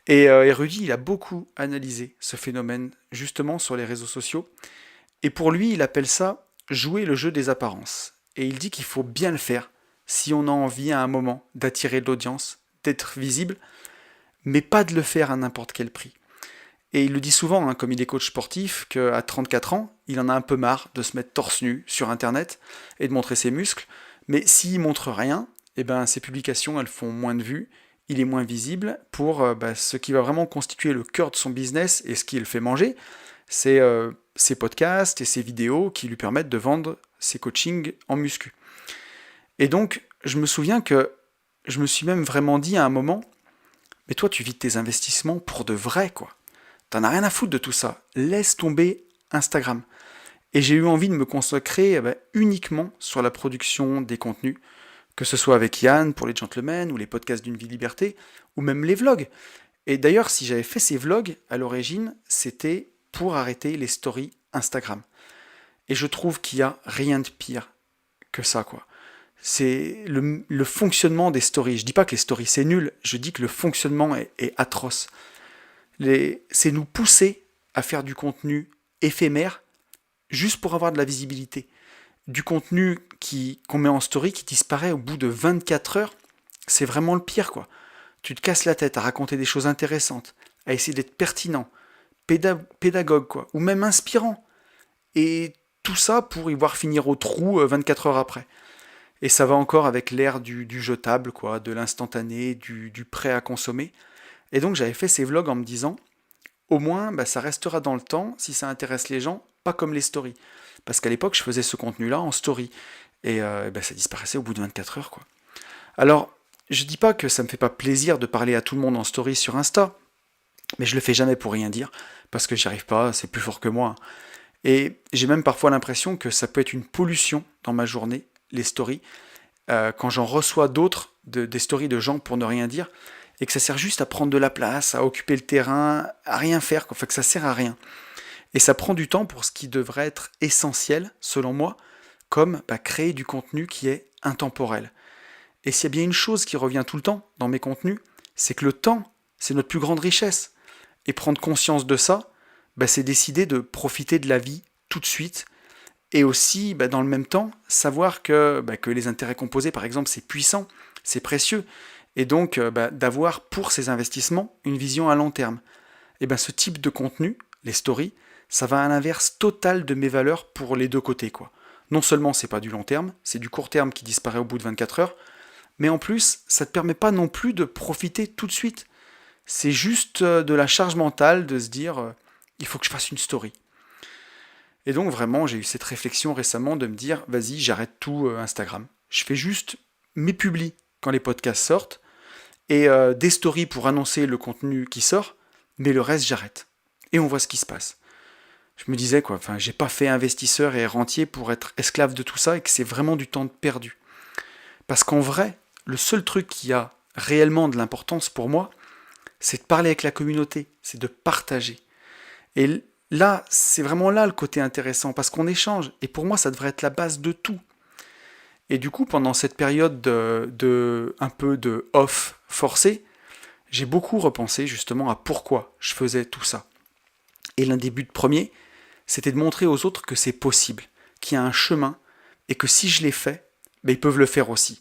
Et Rudy, il a beaucoup analysé ce phénomène, justement, sur les réseaux sociaux. Et pour lui, il appelle ça jouer le jeu des apparences. Et il dit qu'il faut bien le faire si on a envie à un moment d'attirer de l'audience, d'être visible, mais pas de le faire à n'importe quel prix. Et il le dit souvent, hein, comme il est coach sportif, qu'à 34 ans, il en a un peu marre de se mettre torse nu sur Internet et de montrer ses muscles. Mais s'il montre rien, eh ben, ses publications elles font moins de vues, il est moins visible pour ce qui va vraiment constituer le cœur de son business et ce qui le fait manger, c'est ses podcasts et ses vidéos qui lui permettent de vendre ses coachings en muscu. Et donc, je me souviens que je me suis même vraiment dit à un moment, mais toi tu vis de tes investissements pour de vrai, quoi. T'en as rien à foutre de tout ça. Laisse tomber Instagram. Et j'ai eu envie de me consacrer uniquement sur la production des contenus, que ce soit avec Yann pour les gentlemen, ou les podcasts d'une vie liberté, ou même les vlogs. Et d'ailleurs, si j'avais fait ces vlogs, à l'origine, c'était pour arrêter les stories Instagram. Et je trouve qu'il n'y a rien de pire que ça, quoi. C'est le fonctionnement des stories. Je dis pas que les stories c'est nul, je dis que le fonctionnement est atroce. C'est nous pousser à faire du contenu éphémère juste pour avoir de la visibilité. du contenu qu'on met en story qui disparaît au bout de 24 heures, c'est vraiment le pire, quoi. Tu te casses la tête à raconter des choses intéressantes, à essayer d'être pertinent, pédagogue, quoi, ou même inspirant. Et tout ça pour y voir finir au trou 24 heures après. Et ça va encore avec l'ère du jetable, quoi, de l'instantané, du prêt à consommer. Et donc j'avais fait ces vlogs en me disant, au moins ça restera dans le temps si ça intéresse les gens, pas comme les stories. Parce qu'à l'époque je faisais ce contenu-là en story. Et ça disparaissait au bout de 24 heures, quoi. Alors, je dis pas que ça me fait pas plaisir de parler à tout le monde en story sur Insta, mais je le fais jamais pour rien dire, parce que j'y arrive pas, c'est plus fort que moi. Et j'ai même parfois l'impression que ça peut être une pollution dans ma journée, les stories, quand j'en reçois d'autres, des stories de gens pour ne rien dire, et que ça sert juste à prendre de la place, à occuper le terrain, à rien faire, enfin que ça sert à rien. Et ça prend du temps pour ce qui devrait être essentiel, selon moi, comme créer du contenu qui est intemporel. Et s'il y a bien une chose qui revient tout le temps dans mes contenus, c'est que le temps, c'est notre plus grande richesse. Et prendre conscience de ça, c'est décider de profiter de la vie tout de suite. Et aussi, dans le même temps, savoir que les intérêts composés, par exemple, c'est puissant, c'est précieux. Et donc, d'avoir pour ces investissements une vision à long terme. Et ce type de contenu, les stories, ça va à l'inverse total de mes valeurs pour les deux côtés, quoi. Non seulement c'est pas du long terme, c'est du court terme qui disparaît au bout de 24 heures, mais en plus, ça ne te permet pas non plus de profiter tout de suite. C'est juste de la charge mentale de se dire il faut que je fasse une story. Et donc vraiment, j'ai eu cette réflexion récemment de me dire vas-y, j'arrête tout Instagram. Je fais juste mes publis quand les podcasts sortent et des stories pour annoncer le contenu qui sort, mais le reste, j'arrête. Et on voit ce qui se passe. Je me disais j'ai pas fait investisseur et rentier pour être esclave de tout ça et que c'est vraiment du temps perdu. Parce qu'en vrai, le seul truc qui a réellement de l'importance pour moi, c'est de parler avec la communauté, c'est de partager. Et là, c'est vraiment là le côté intéressant, parce qu'on échange, et pour moi, ça devrait être la base de tout. Et du coup, pendant cette période un peu de off forcé, j'ai beaucoup repensé justement à pourquoi je faisais tout ça. Et l'un des buts premiers, c'était de montrer aux autres que c'est possible, qu'il y a un chemin, et que si je l'ai fait, ils peuvent le faire aussi.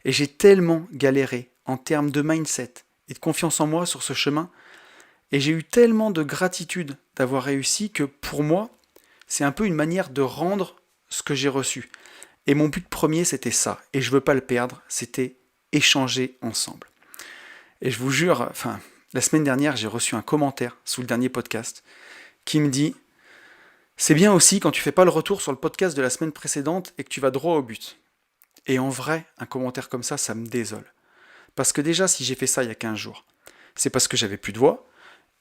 Et j'ai tellement galéré en termes de mindset et de confiance en moi sur ce chemin, et j'ai eu tellement de gratitude d'avoir réussi que pour moi, c'est un peu une manière de rendre ce que j'ai reçu. Et mon but premier, c'était ça, et je veux pas le perdre, c'était échanger ensemble. Et je vous jure, la semaine dernière, j'ai reçu un commentaire sous le dernier podcast qui me dit « C'est bien aussi quand tu fais pas le retour sur le podcast de la semaine précédente et que tu vas droit au but. » Et en vrai, un commentaire comme ça me désole. Parce que déjà, si j'ai fait ça il y a 15 jours, c'est parce que j'avais plus de voix,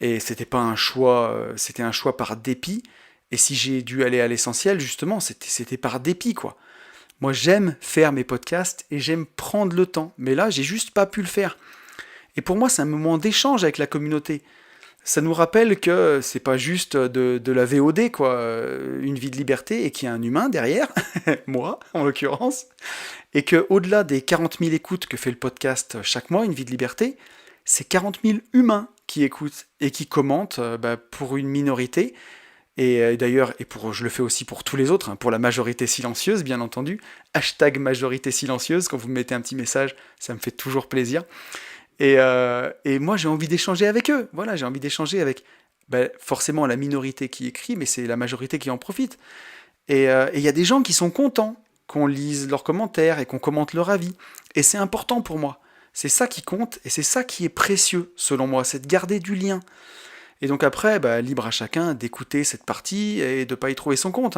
et c'était pas un choix, c'était un choix par dépit, et si j'ai dû aller à l'essentiel, justement, c'était par dépit, quoi. Moi, j'aime faire mes podcasts, et j'aime prendre le temps, mais là, j'ai juste pas pu le faire. Et pour moi, c'est un moment d'échange avec la communauté. Ça nous rappelle que c'est pas juste de la VOD, quoi, une vie de liberté, et qu'il y a un humain derrière, moi, en l'occurrence, et que au-delà des 40 000 écoutes que fait le podcast chaque mois, Une vie de liberté, c'est 40 000 humains qui écoutent et qui commentent pour une minorité. Et d'ailleurs, je le fais aussi pour tous les autres, pour la majorité silencieuse, bien entendu. Hashtag majorité silencieuse, quand vous me mettez un petit message, ça me fait toujours plaisir. Et moi, j'ai envie d'échanger avec eux. Voilà, j'ai envie d'échanger avec forcément la minorité qui écrit, mais c'est la majorité qui en profite. Et il y a des gens qui sont contents qu'on lise leurs commentaires et qu'on commente leur avis. Et c'est important pour moi. C'est ça qui compte et c'est ça qui est précieux, selon moi, c'est de garder du lien. Et donc après, libre à chacun d'écouter cette partie et de ne pas y trouver son compte.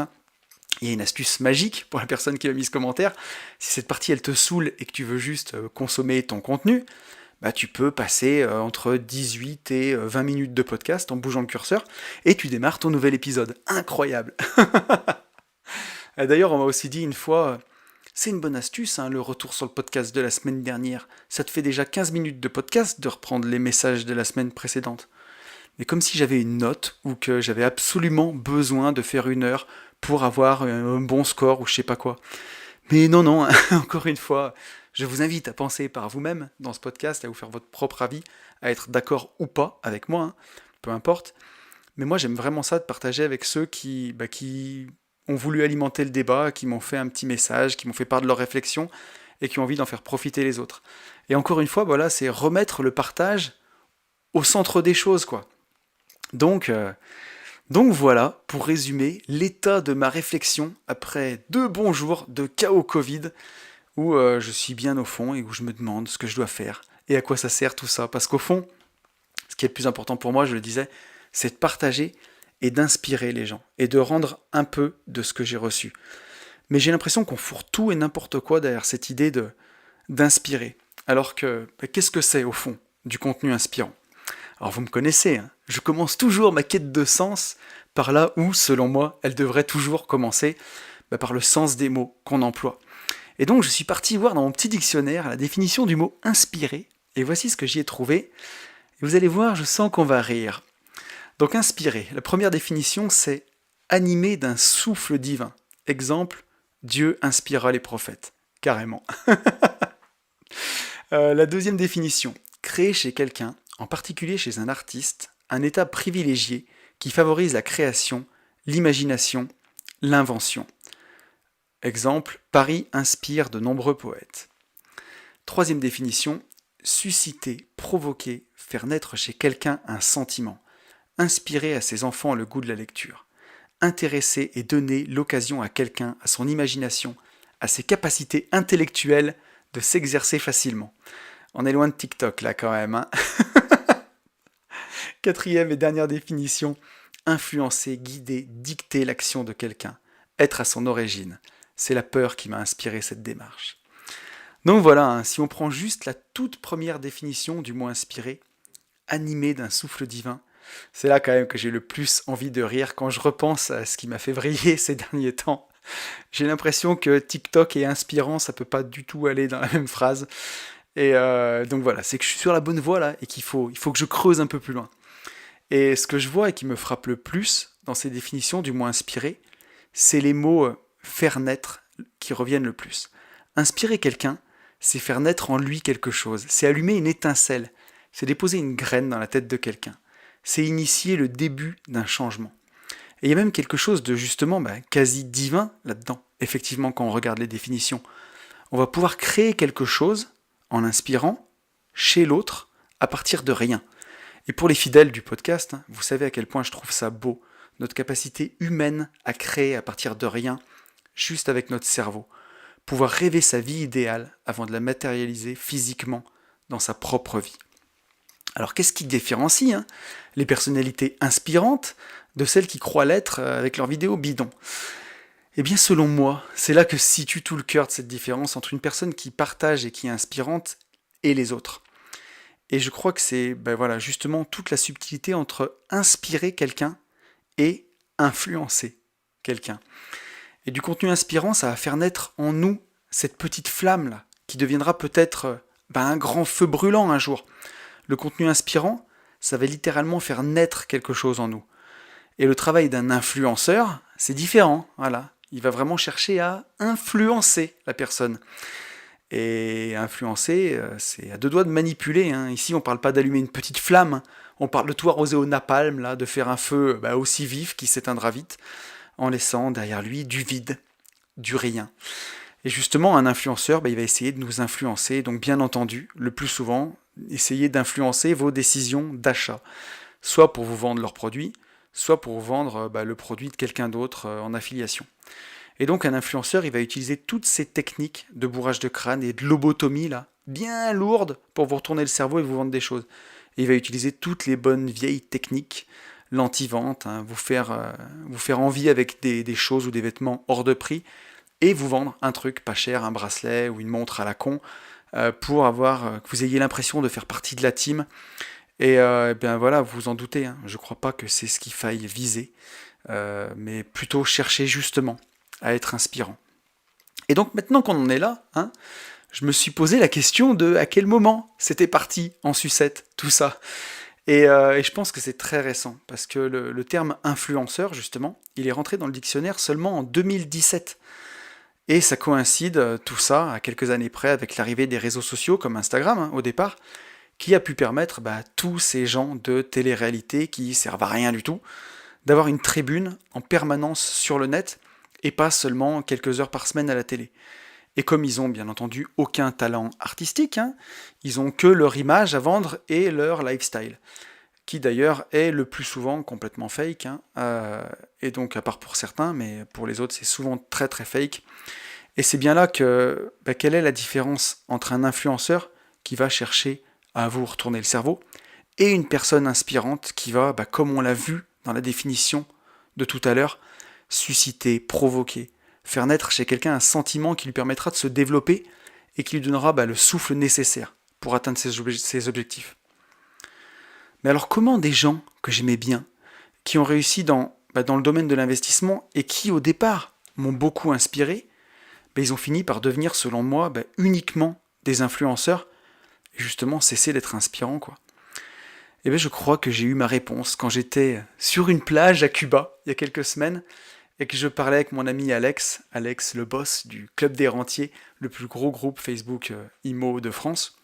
Il y a une astuce magique pour la personne qui a mis ce commentaire. Si cette partie, elle te saoule et que tu veux juste consommer ton contenu, tu peux passer entre 18 et 20 minutes de podcast en bougeant le curseur et tu démarres ton nouvel épisode. Incroyable. D'ailleurs, on m'a aussi dit une fois, c'est une bonne astuce, le retour sur le podcast de la semaine dernière. Ça te fait déjà 15 minutes de podcast de reprendre les messages de la semaine précédente. Mais comme si j'avais une note ou que j'avais absolument besoin de faire 1 heure pour avoir un bon score ou je sais pas quoi. Mais non, encore une fois, je vous invite à penser par vous-même dans ce podcast, à vous faire votre propre avis, à être d'accord ou pas avec moi, peu importe. Mais moi, j'aime vraiment ça de partager avec ceux qui ont voulu alimenter le débat, qui m'ont fait un petit message, qui m'ont fait part de leurs réflexions et qui ont envie d'en faire profiter les autres. Et encore une fois, voilà, c'est remettre le partage au centre des choses, quoi. Donc, donc voilà, pour résumer, l'état de ma réflexion après 2 bons jours de chaos Covid, où je suis bien au fond et où je me demande ce que je dois faire et à quoi ça sert tout ça. Parce qu'au fond, ce qui est le plus important pour moi, je le disais, c'est de partager et d'inspirer les gens et de rendre un peu de ce que j'ai reçu. Mais j'ai l'impression qu'on fourre tout et n'importe quoi derrière cette idée d'inspirer. Alors que, qu'est-ce que c'est au fond du contenu inspirant? Alors vous me connaissez, hein, je commence toujours ma quête de sens par là où, selon moi, elle devrait toujours commencer, par le sens des mots qu'on emploie. Et donc je suis parti voir dans mon petit dictionnaire la définition du mot inspirer, et voici ce que j'y ai trouvé. Et vous allez voir, je sens qu'on va rire. Donc inspirer, la première définition c'est animé d'un souffle divin. Exemple, Dieu inspira les prophètes. Carrément. La deuxième définition, créer chez quelqu'un, en particulier chez un artiste, un état privilégié qui favorise la création, l'imagination, l'invention. Exemple, Paris inspire de nombreux poètes. Troisième définition, susciter, provoquer, faire naître chez quelqu'un un sentiment. Inspirer à ses enfants le goût de la lecture. Intéresser et donner l'occasion à quelqu'un, à son imagination, à ses capacités intellectuelles de s'exercer facilement. On est loin de TikTok là quand même, hein. Quatrième et dernière définition, influencer, guider, dicter l'action de quelqu'un, être à son origine. C'est la peur qui m'a inspiré cette démarche. Donc voilà, hein, si on prend juste la toute première définition du mot inspiré, animé d'un souffle divin, c'est là quand même que j'ai le plus envie de rire quand je repense à ce qui m'a fait vriller ces derniers temps. J'ai l'impression que TikTok et inspirant, ça peut pas du tout aller dans la même phrase. Et donc voilà, c'est que je suis sur la bonne voie là et il faut que je creuse un peu plus loin. Et ce que je vois et qui me frappe le plus dans ces définitions du mot inspiré, c'est les mots faire naître qui reviennent le plus. Inspirer quelqu'un, c'est faire naître en lui quelque chose, c'est allumer une étincelle, c'est déposer une graine dans la tête de quelqu'un, c'est initier le début d'un changement. Et il y a même quelque chose de justement quasi divin là-dedans, effectivement quand on regarde les définitions. On va pouvoir créer quelque chose en l'inspirant chez l'autre à partir de rien. Et pour les fidèles du podcast, vous savez à quel point je trouve ça beau, notre capacité humaine à créer à partir de rien, juste avec notre cerveau. Pouvoir rêver sa vie idéale avant de la matérialiser physiquement dans sa propre vie. Alors qu'est-ce qui différencie les personnalités inspirantes de celles qui croient l'être avec leurs vidéos bidons? Eh bien selon moi, c'est là que se situe tout le cœur de cette différence entre une personne qui partage et qui est inspirante et les autres. Et je crois que c'est justement toute la subtilité entre inspirer quelqu'un et influencer quelqu'un. Et du contenu inspirant, ça va faire naître en nous cette petite flamme-là, qui deviendra peut-être un grand feu brûlant un jour. Le contenu inspirant, ça va littéralement faire naître quelque chose en nous. Et le travail d'un influenceur, c'est différent, voilà. Il va vraiment chercher à influencer la personne. Et influencer, c'est à deux doigts de manipuler. Ici, on ne parle pas d'allumer une petite flamme, on parle de tout arroser au napalm, là, de faire un feu aussi vif qui s'éteindra vite, en laissant derrière lui du vide, du rien. Et justement, un influenceur, il va essayer de nous influencer, donc bien entendu, le plus souvent, essayer d'influencer vos décisions d'achat, soit pour vous vendre leurs produits, soit pour vous vendre le produit de quelqu'un d'autre en affiliation. Et donc un influenceur, il va utiliser toutes ces techniques de bourrage de crâne et de lobotomie, là, bien lourdes, pour vous retourner le cerveau et vous vendre des choses. Et il va utiliser toutes les bonnes vieilles techniques, l'anti-vente, vous faire envie avec des choses ou des vêtements hors de prix, et vous vendre un truc pas cher, un bracelet ou une montre à la con, pour que vous ayez l'impression de faire partie de la team. Et vous vous en doutez, je crois pas que c'est ce qu'il faille viser, mais plutôt chercher justement à être inspirant. Et donc maintenant qu'on en est là, je me suis posé la question de à quel moment c'était parti en sucette, tout ça. Et je pense que c'est très récent, parce que le terme influenceur, justement, il est rentré dans le dictionnaire seulement en 2017. Et ça coïncide, tout ça, à quelques années près, avec l'arrivée des réseaux sociaux, comme Instagram, au départ, qui a pu permettre à tous ces gens de télé-réalité qui servent à rien du tout, d'avoir une tribune en permanence sur le net, et pas seulement quelques heures par semaine à la télé. Et comme ils ont bien entendu aucun talent artistique, hein, ils ont que leur image à vendre et leur lifestyle, qui d'ailleurs est le plus souvent complètement fake, hein, et donc à part pour certains, mais pour les autres c'est souvent très très fake. Et c'est bien là que quelle est la différence entre un influenceur qui va chercher à vous retourner le cerveau et une personne inspirante qui va, comme on l'a vu dans la définition de tout à l'heure, susciter, provoquer, faire naître chez quelqu'un un sentiment qui lui permettra de se développer et qui lui donnera le souffle nécessaire pour atteindre ses objectifs. Mais alors comment des gens que j'aimais bien, qui ont réussi dans le domaine de l'investissement et qui au départ m'ont beaucoup inspiré, ils ont fini par devenir selon moi uniquement des influenceurs et justement cesser d'être inspirants quoi. Et je crois que j'ai eu ma réponse quand j'étais sur une plage à Cuba il y a quelques semaines et que je parlais avec mon ami Alex, le boss du Club des Rentiers, le plus gros groupe Facebook IMO de France.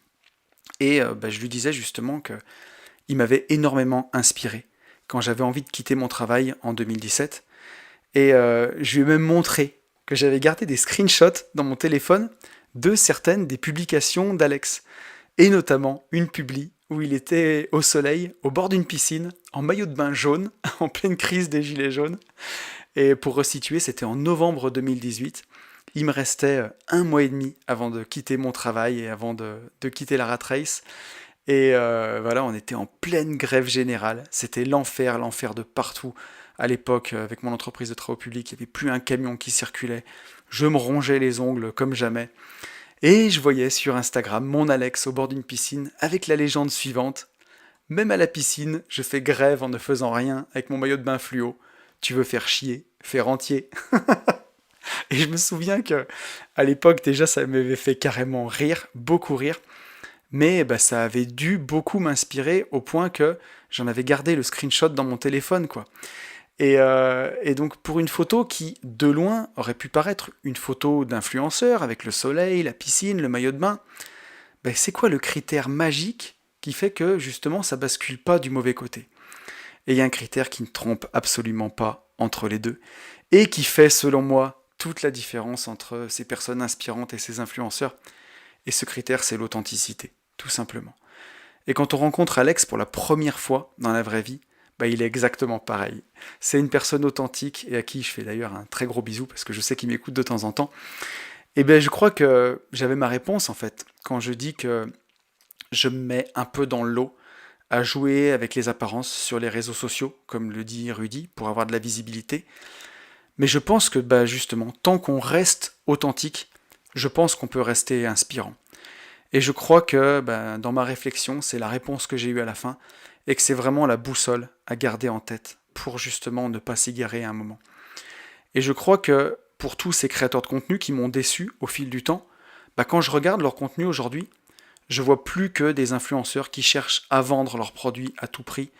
Et je lui disais justement qu'il m'avait énormément inspiré quand j'avais envie de quitter mon travail en 2017. Et je lui ai même montré que j'avais gardé des screenshots dans mon téléphone de certaines des publications d'Alex. Et notamment une publi où il était au soleil, au bord d'une piscine, en maillot de bain jaune, en pleine crise des gilets jaunes. Et pour resituer, c'était en novembre 2018. Il me restait 1 mois et demi avant de quitter mon travail et avant de quitter la rat race. Et voilà, on était en pleine grève générale. C'était l'enfer de partout. À l'époque, avec mon entreprise de travaux publics, il n'y avait plus un camion qui circulait. Je me rongeais les ongles comme jamais. Et je voyais sur Instagram mon Alex au bord d'une piscine avec la légende suivante. Même à la piscine, je fais grève en ne faisant rien avec mon maillot de bain fluo. Tu veux faire chier, fais rentier. Et je me souviens que à l'époque déjà ça m'avait fait carrément rire, beaucoup rire. Mais ça avait dû beaucoup m'inspirer au point que j'en avais gardé le screenshot dans mon téléphone quoi. Et donc pour une photo qui, de loin, aurait pu paraître une photo d'influenceur avec le soleil, la piscine, le maillot de bain, c'est quoi le critère magique qui fait que justement ça bascule pas du mauvais côté? Et il y a un critère qui ne trompe absolument pas entre les deux et qui fait selon moi toute la différence entre ces personnes inspirantes et ces influenceurs. Et ce critère c'est l'authenticité, tout simplement. Et quand on rencontre Alex pour la première fois dans la vraie vie, il est exactement pareil. C'est une personne authentique et à qui je fais d'ailleurs un très gros bisou parce que je sais qu'il m'écoute de temps en temps. Et je crois que j'avais ma réponse en fait quand je dis que je me mets un peu dans l'eau à jouer avec les apparences sur les réseaux sociaux, comme le dit Rudy, pour avoir de la visibilité. Mais je pense que justement, tant qu'on reste authentique, je pense qu'on peut rester inspirant. Et je crois que dans ma réflexion, c'est la réponse que j'ai eue à la fin, et que c'est vraiment la boussole à garder en tête pour justement ne pas s'égarer à un moment. Et je crois que pour tous ces créateurs de contenu qui m'ont déçu au fil du temps, quand je regarde leur contenu aujourd'hui, je vois plus que des influenceurs qui cherchent à vendre leurs produits à tout prix,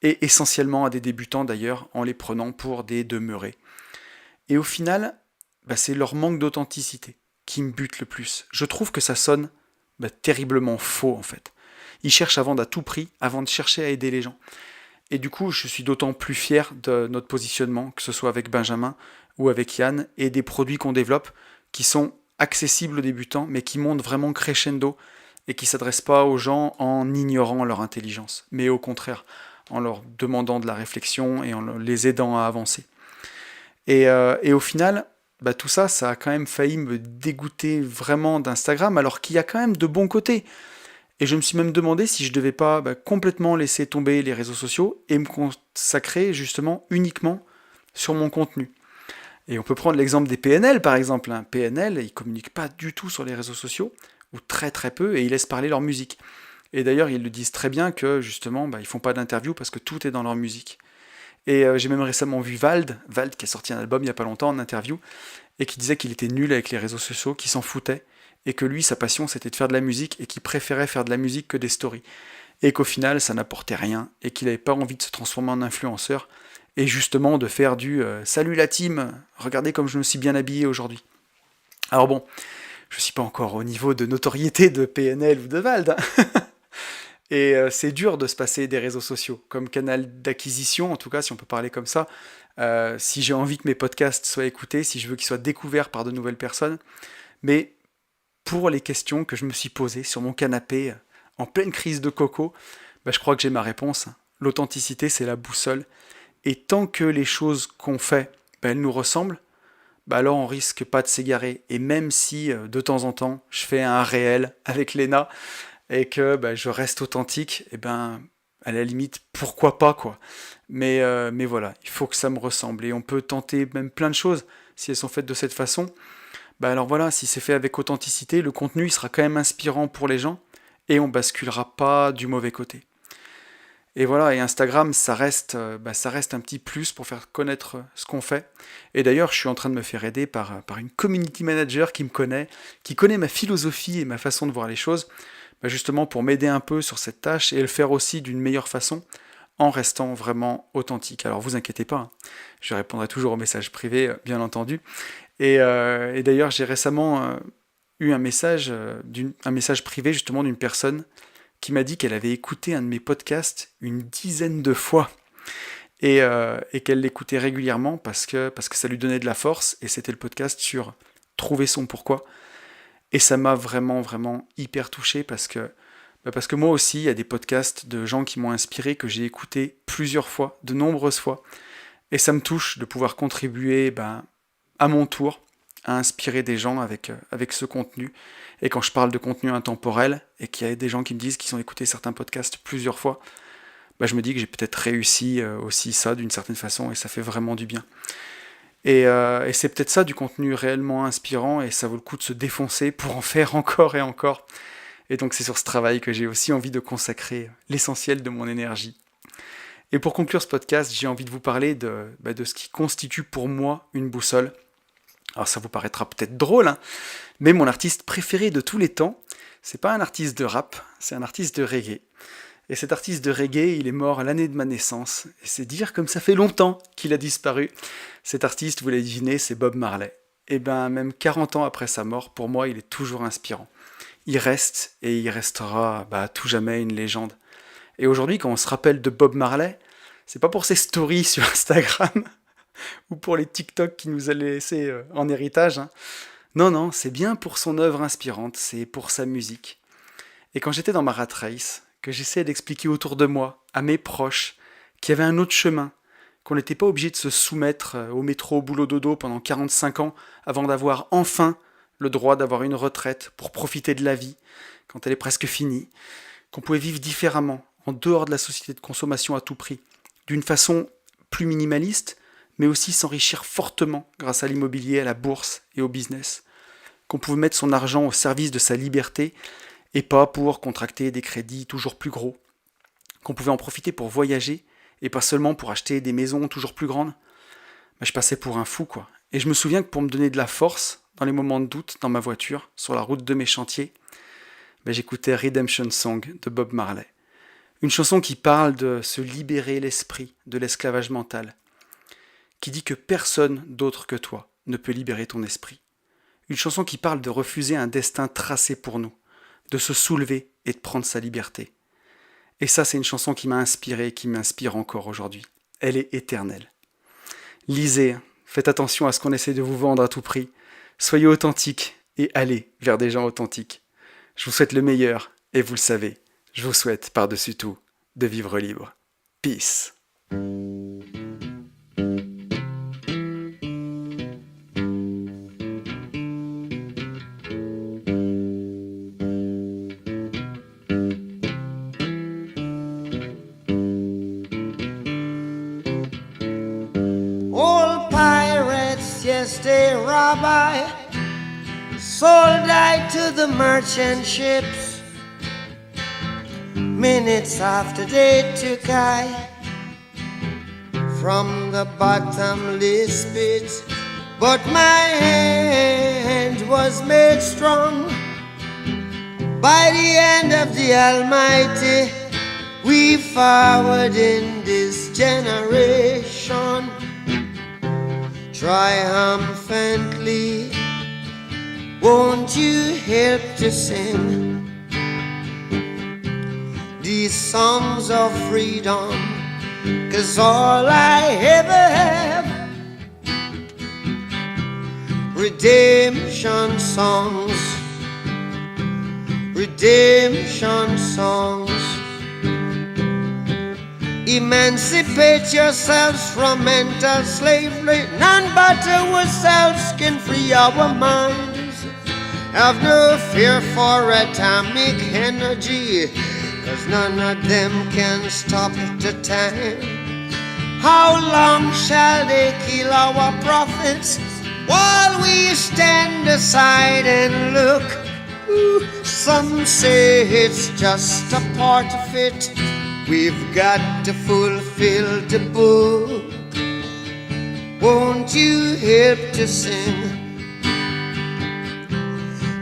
et essentiellement à des débutants d'ailleurs, en les prenant pour des demeurés. Et au final, c'est leur manque d'authenticité qui me bute le plus. Je trouve que ça sonne terriblement faux en fait. Ils cherchent à vendre à tout prix avant de chercher à aider les gens. Et du coup, je suis d'autant plus fier de notre positionnement, que ce soit avec Benjamin ou avec Yann, et des produits qu'on développe qui sont accessibles aux débutants, mais qui montent vraiment crescendo et qui ne s'adressent pas aux gens en ignorant leur intelligence, mais au contraire, en leur demandant de la réflexion et en les aidant à avancer. Et au final, tout ça, ça a quand même failli me dégoûter vraiment d'Instagram, alors qu'il y a quand même de bons côtés. Et je me suis même demandé si je devais pas complètement laisser tomber les réseaux sociaux et me consacrer justement uniquement sur mon contenu. Et on peut prendre l'exemple des PNL par exemple. PNL, ils communiquent pas du tout sur les réseaux sociaux, ou très très peu, et ils laissent parler leur musique. Et d'ailleurs, ils le disent très bien que justement, ils font pas d'interview parce que tout est dans leur musique. Et j'ai même récemment vu Vald qui a sorti un album il y a pas longtemps en interview, et qui disait qu'il était nul avec les réseaux sociaux, qu'il s'en foutait, et que lui, sa passion, c'était de faire de la musique, et qu'il préférait faire de la musique que des stories. Et qu'au final, ça n'apportait rien, et qu'il n'avait pas envie de se transformer en influenceur, et justement de faire du « Salut la team, regardez comme je me suis bien habillé aujourd'hui ». Alors bon, je suis pas encore au niveau de notoriété de PNL ou de Vald, Et c'est dur de se passer des réseaux sociaux comme canal d'acquisition, en tout cas, si on peut parler comme ça. Si j'ai envie que mes podcasts soient écoutés, si je veux qu'ils soient découverts par de nouvelles personnes. Mais pour les questions que je me suis posées sur mon canapé en pleine crise de coco, bah, je crois que j'ai ma réponse. L'authenticité, c'est la boussole. Et tant que les choses qu'on fait, bah, elles nous ressemblent, bah alors on risque pas de s'égarer. Et même si de temps en temps, je fais un réel avec Léna et que bah, je reste authentique, et ben à la limite, pourquoi pas quoi. Mais voilà, il faut que ça me ressemble. Et on peut tenter même plein de choses si elles sont faites de cette façon. Bah alors voilà, si c'est fait avec authenticité, le contenu il sera quand même inspirant pour les gens et on basculera pas du mauvais côté. Et voilà, et Instagram, ça reste un petit plus pour faire connaître ce qu'on fait. Et d'ailleurs, je suis en train de me faire aider par une community manager qui connaît ma philosophie et ma façon de voir les choses, bah justement pour m'aider un peu sur cette tâche et le faire aussi d'une meilleure façon en restant vraiment authentique. Alors vous inquiétez pas, hein, je répondrai toujours aux messages privés, bien entendu. Et d'ailleurs, j'ai récemment eu un message privé justement d'une personne qui m'a dit qu'elle avait écouté un de mes podcasts une dizaine de fois et qu'elle l'écoutait régulièrement parce que ça lui donnait de la force et c'était le podcast sur trouver son pourquoi. Et ça m'a vraiment, vraiment hyper touché parce que moi aussi, il y a des podcasts de gens qui m'ont inspiré que j'ai écouté plusieurs fois, de nombreuses fois. Et ça me touche de pouvoir contribuer à mon tour à inspirer des gens avec ce contenu. Et quand je parle de contenu intemporel, et qu'il y a des gens qui me disent qu'ils ont écouté certains podcasts plusieurs fois, je me dis que j'ai peut-être réussi aussi ça d'une certaine façon, et ça fait vraiment du bien. Et c'est peut-être ça du contenu réellement inspirant, et ça vaut le coup de se défoncer pour en faire encore et encore. Et donc c'est sur ce travail que j'ai aussi envie de consacrer l'essentiel de mon énergie. Et pour conclure ce podcast, j'ai envie de vous parler de ce qui constitue pour moi une boussole. Alors ça vous paraîtra peut-être drôle, hein, mais mon artiste préféré de tous les temps, c'est pas un artiste de rap, c'est un artiste de reggae. Et cet artiste de reggae, il est mort à l'année de ma naissance. Et c'est dire comme ça fait longtemps qu'il a disparu. Cet artiste, vous l'avez deviné, c'est Bob Marley. Et même 40 ans après sa mort, pour moi, il est toujours inspirant. Il reste et il restera à tout jamais une légende. Et aujourd'hui, quand on se rappelle de Bob Marley, c'est pas pour ses stories sur Instagram ou pour les TikTok qu'il nous a laissés en héritage. Hein. Non, non, c'est bien pour son œuvre inspirante, c'est pour sa musique. Et quand j'étais dans ma rat race, que j'essayais d'expliquer autour de moi, à mes proches, qu'il y avait un autre chemin, qu'on n'était pas obligé de se soumettre au métro, au boulot dodo pendant 45 ans avant d'avoir enfin le droit d'avoir une retraite pour profiter de la vie quand elle est presque finie, qu'on pouvait vivre différemment, en dehors de la société de consommation à tout prix, d'une façon plus minimaliste, mais aussi s'enrichir fortement grâce à l'immobilier, à la bourse et au business, qu'on pouvait mettre son argent au service de sa liberté et pas pour contracter des crédits toujours plus gros, qu'on pouvait en profiter pour voyager et pas seulement pour acheter des maisons toujours plus grandes. Je passais pour un fou, quoi. Et je me souviens que pour me donner de la force, dans les moments de doute, dans ma voiture, sur la route de mes chantiers, j'écoutais Redemption Song de Bob Marley. Une chanson qui parle de se libérer l'esprit de l'esclavage mental, qui dit que personne d'autre que toi ne peut libérer ton esprit. Une chanson qui parle de refuser un destin tracé pour nous, de se soulever et de prendre sa liberté. Et ça, c'est une chanson qui m'a inspiré et qui m'inspire encore aujourd'hui. Elle est éternelle. Lisez, faites attention à ce qu'on essaie de vous vendre à tout prix. Soyez authentiques et allez vers des gens authentiques. Je vous souhaite le meilleur et vous le savez, je vous souhaite par-dessus tout de vivre libre. Peace. Stay rabbi, sold I to the merchant ships. Minutes after they took I from the bottomless pit, but my hand was made strong by the hand of the Almighty. We forward in this generation triumphantly. Won't you help to sing these songs of freedom, 'cause all I ever have, redemption songs, redemption songs. Emancipate yourselves from mental slavery. None but ourselves can free our minds. Have no fear for atomic energy, 'cause none of them can stop the time. How long shall they kill our prophets while we stand aside and look? Ooh, some say it's just a part of it. We've got to fulfill the book. Won't you help to sing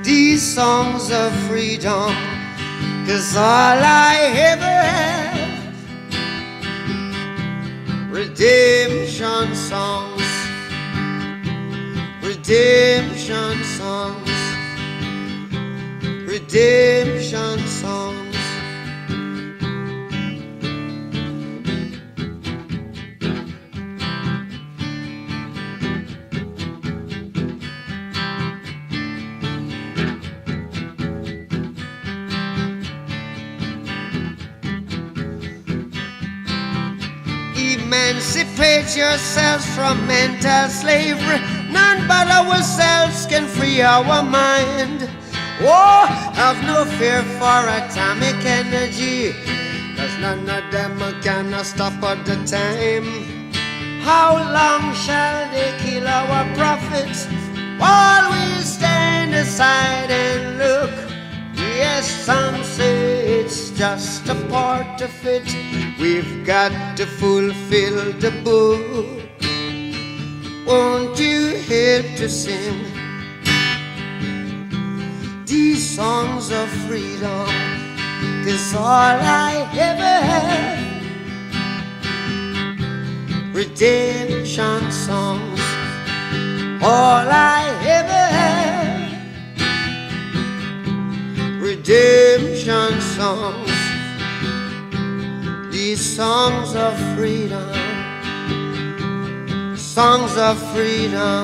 these songs of freedom? 'Cause all I ever have, redemption songs, redemption songs, redemption songs. Emancipate yourselves from mental slavery. None but ourselves can free our mind. Oh, have no fear for atomic energy, 'cause none of them can stop at the time. How long shall they kill our prophets while we stand aside and look? Yes, some say it's just a part of it. We've got to fulfill the book. Won't you help to sing these songs of freedom? 'Cause all I ever have, redemption songs. All I ever have, redemption songs. These songs of freedom, songs of freedom.